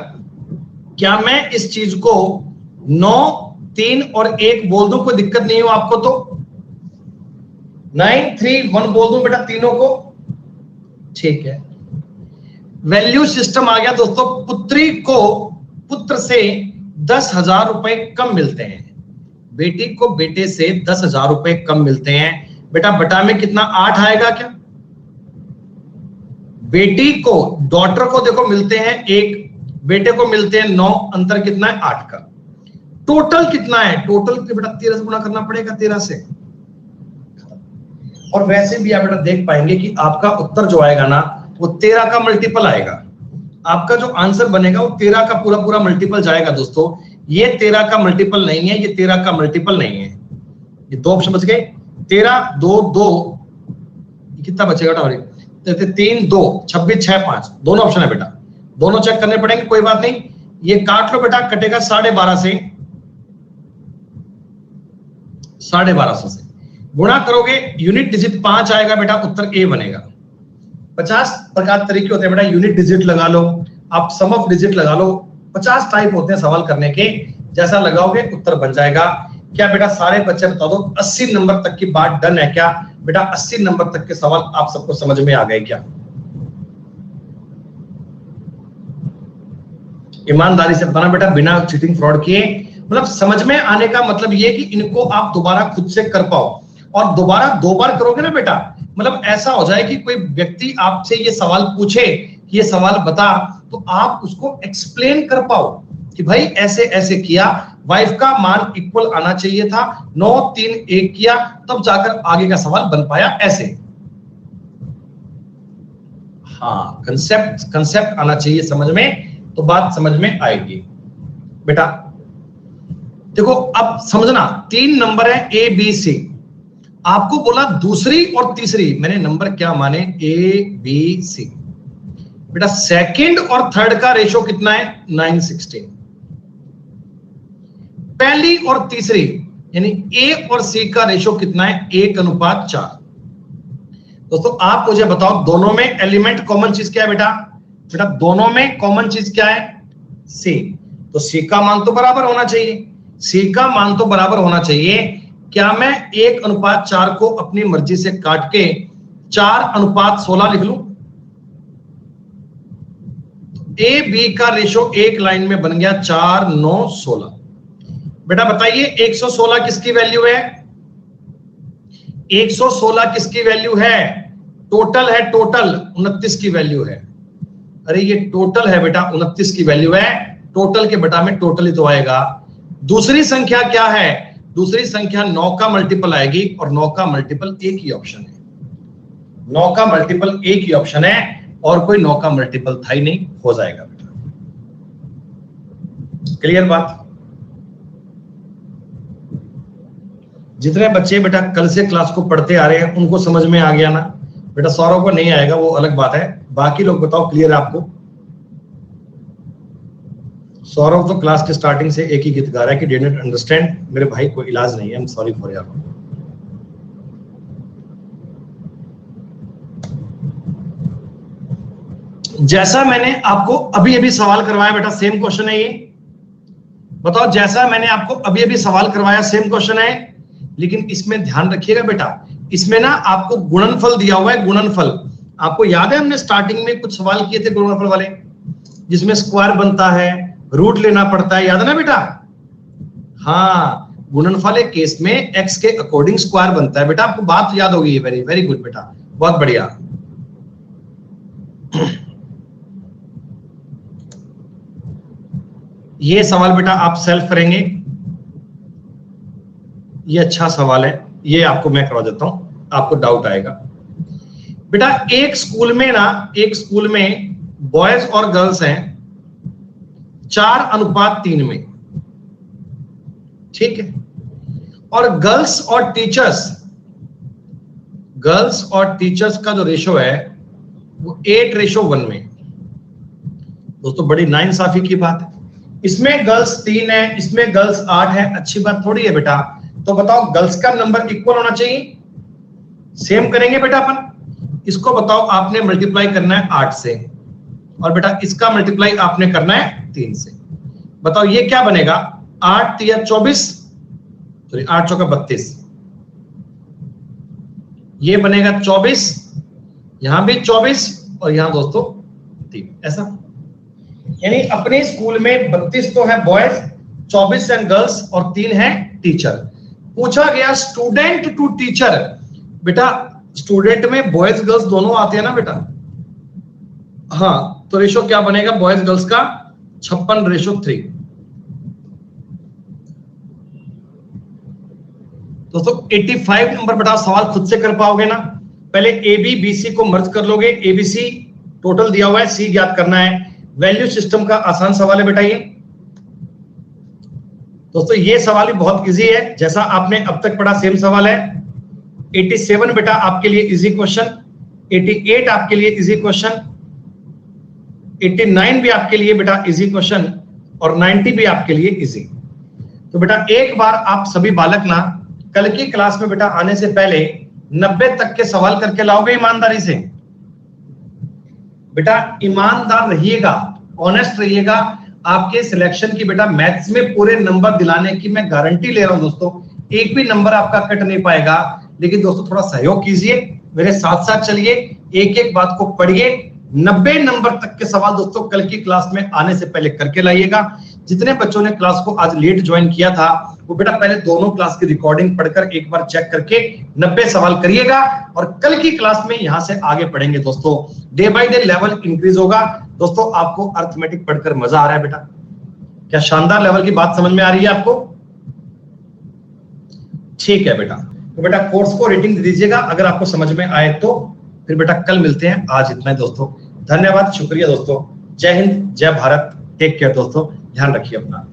क्या मैं इस चीज को 9, 3 और 1 बोल दूं, कोई दिक्कत नहीं हो आपको? तो 931 बोल दूं बेटा तीनों को, ठीक है। वैल्यू सिस्टम आ गया दोस्तों। पुत्री को पुत्र से 10,000 रुपए कम मिलते हैं, बेटी को बेटे से 10,000 रुपए कम मिलते हैं। बेटा बटा में कितना 8 आएगा क्या? बेटी को डॉटर को देखो मिलते हैं 1, बेटे को मिलते हैं 9, अंतर कितना है 8 का। टोटल कितना है? टोटल बेटा 13 से गुणा करना पड़ेगा 13 से। और वैसे भी आप बेटा देख पाएंगे कि आपका उत्तर जो आएगा ना वो 13 का मल्टीपल आएगा। आपका जो आंसर बनेगा वो 13 का पूरा पूरा मल्टीपल जाएगा दोस्तों। ये 13 का मल्टीपल नहीं है, ये 13 का मल्टीपल नहीं है। ये 2 ऑप्शन बच गए, 13 2 2, कितना बचेगा बेटा? 3 2 26 6 5, दोनों ऑप्शन है बेटा, दोनों चेक करने पड़ेंगे, कोई बात नहीं। ये काट लो बेटा, कटेगा 12.5 से, 1250 से गुणा करोगे यूनिट डिजिट 5 आएगा बेटा, उत्तर ए बनेगा। 50 प्रकार तरीके होते हैं बेटा, यूनिट डिजिट लगा लो, आप सम ऑफ डिजिट लगा लो, 50 टाइप होते हैं सवाल करने के, जैसा लगाओगे उत्तर बन जाएगा। क्या बेटा सारे बच्चे बता दो 80 नंबर तक की बात डन है क्या? बेटा 80 नंबर तक के सवाल आप सबको समझ में आ गए क्या? ईमानदारी से बताना बेटा, बिना चीटिंग फ्रॉड किए। मतलब समझ में आने का मतलब ये कि इनको आप दोबारा खुद से कर पाओ, और दोबारा 2 बार करोगे ना बेटा, मतलब ऐसा हो जाए कि कोई व्यक्ति आपसे ये सवाल पूछे, ये सवाल बता, तो आप उसको एक्सप्लेन कर पाओ कि भाई ऐसे ऐसे किया, वाइफ का मान इक्वल आना चाहिए था, 9 3 1 किया, तब जाकर आगे का सवाल बन पाया ऐसे। हाँ, कंसेप्ट आना चाहिए समझ में, तो बात समझ में आएगी बेटा। देखो अब समझना, 3 नंबर है ए बी सी, आपको बोला दूसरी और तीसरी, मैंने नंबर क्या माने ए बी सी। बेटा सेकंड और थर्ड का रेशो कितना है? 9:16। पहली और तीसरी यानी ए और सी का रेशो कितना है? 1:4। दोस्तों आप मुझे बताओ दोनों में एलिमेंट कॉमन चीज क्या है बेटा? बेटा दोनों में कॉमन चीज क्या है? सी। तो सी का मान तो बराबर होना चाहिए, सी का मान तो बराबर होना चाहिए। क्या मैं 1:4 को अपनी मर्जी से काट के 4:16 लिख लूं? ए बी का रेशो एक लाइन में बन गया 4 9 16। बेटा बताइए 116 किसकी वैल्यू है? 116 किसकी वैल्यू है? टोटल है, टोटल 29 की वैल्यू है। अरे ये टोटल है बेटा, 29 की वैल्यू है, टोटल के बेटा में टोटल ही तो आएगा। दूसरी संख्या क्या है? दूसरी संख्या 9 का मल्टीपल आएगी, और 9 का मल्टीपल एक ही ऑप्शन है, 9 का मल्टीपल एक ही ऑप्शन है, और कोई 9 का मल्टीपल था ही नहीं, हो जाएगा बेटा। क्लियर बात? जितने बच्चे बेटा कल से क्लास को पढ़ते आ रहे हैं उनको समझ में आ गया ना बेटा? सौरभ को नहीं आएगा वो अलग बात है, बाकी लोग बताओ क्लियर है आपको? सौरभ तो क्लास के स्टार्टिंग से एक ही गीत गा रहा है कि डिड नॉट अंडरस्टैंड। मेरे भाई कोई इलाज नहीं है, आई एम सॉरी फॉर यार। जैसा मैंने आपको अभी अभी सवाल करवाया बेटा, सेम क्वेश्चन है ये। बताओ जैसा मैंने आपको अभी अभी सवाल करवाया सेम क्वेश्चन है, लेकिन इसमें ध्यान रखिएगा बेटा, इसमें ना आपको गुणनफल दिया हुआ है, गुणनफल। आपको याद है हमने स्टार्टिंग में कुछ सवाल किए थे गुणनफल वाले, जिसमें स्क्वायर बनता है, रूट लेना पड़ता है, याद है ना बेटा? हाँ, गुणनफल एक केस में एक्स के अकॉर्डिंग स्क्वायर बनता है बेटा। आपको बात याद होगी, वेरी वेरी गुड बेटा, बहुत बढ़िया। ये सवाल बेटा आप सेल्फ करेंगे, ये अच्छा सवाल है, ये आपको मैं करवा देता हूं, आपको डाउट आएगा बेटा। एक स्कूल में ना, एक स्कूल में बॉयज और गर्ल्स हैं 4:3 में, ठीक है? और गर्ल्स और टीचर्स का जो रेशो है वो 8:1 में। दोस्तों बड़ी नाइंसाफी की बात है, इसमें गर्ल्स 3 है, इसमें गर्ल्स 8 है, अच्छी बात थोड़ी है बेटा। तो बताओ गर्ल्स का नंबर इक्वल होना चाहिए, सेम करेंगे बेटा अपन। इसको बताओ आपने मल्टीप्लाई करना है 8 से, और बेटा इसका मल्टीप्लाई आपने करना है 3 से। बताओ ये क्या बनेगा? 8 3 24, सॉरी 8 चौका 32, ये बनेगा 24, यहां भी 24 और यहां दोस्तों 3, ऐसा। यानी अपने स्कूल में 32 तो है बॉयज, 24 हैं गर्ल्स और 3 है टीचर। पूछा गया स्टूडेंट टू टीचर, बेटा स्टूडेंट में बॉयज गर्ल्स दोनों आते हैं ना बेटा, हाँ, तो रेशो क्या बनेगा बॉयज गर्ल्स का 56:3। दोस्तों 85 नंबर बेटा सवाल खुद से कर पाओगे ना? पहले ए बी बी सी को मर्ज कर लोगे, एबीसी टोटल दिया हुआ है, सी ज्ञात करना है। वैल्यू सिस्टम का आसान सवाल है बेटा ये। दोस्तों ये सवाल भी बहुत इजी है, जैसा आपने अब तक पढ़ा सेम सवाल है। 87 बेटा आपके लिए इजी क्वेश्चन, 88 आपके लिए इजी क्वेश्चन, 89 भी आपके लिए बेटा इजी क्वेश्चन और 90 भी आपके लिए इजी। तो बेटा एक बार आप सभी बालक ना कल की क्लास में बेटा आने से पहले 90 तक के सवाल करके लाओगे ईमानदारी से। बेटा ईमानदार रहिएगा, ऑनेस्ट रहिएगा, आपके सिलेक्शन की बेटा मैथ्स में पूरे नंबर दिलाने की मैं गारंटी ले रहा हूं दोस्तों। एक भी नंबर आपका कट नहीं पाएगा, लेकिन दोस्तों थोड़ा सहयोग कीजिए, मेरे साथ साथ चलिए, एक एक बात को पढ़िए। 90 नंबर तक के सवाल दोस्तों कल की क्लास में आने से पहले करके लाइएगा। जितने बच्चों ने क्लास को आज लेट ज्वाइन किया था वो बेटा पहले दोनों क्लास की रिकॉर्डिंग पढ़कर एक बार चेक करके 90 सवाल करिएगा और कल की क्लास में यहां से आगे पढ़ेंगे दोस्तों। Day by day level increase होगा दोस्तों। आपको अर्थमेटिक पढ़कर मजा आ रहा है बेटा? क्या शानदार लेवल की बात समझ में आ रही है आपको? ठीक है बेटा, तो बेटा कोर्स को रेटिंग दीजिएगा अगर आपको समझ में आए तो। फिर बेटा कल मिलते हैं, आज इतना ही दोस्तों। धन्यवाद, शुक्रिया दोस्तों। जय हिंद, जय भारत, टेक केयर दोस्तों, ध्यान रखिए अपना।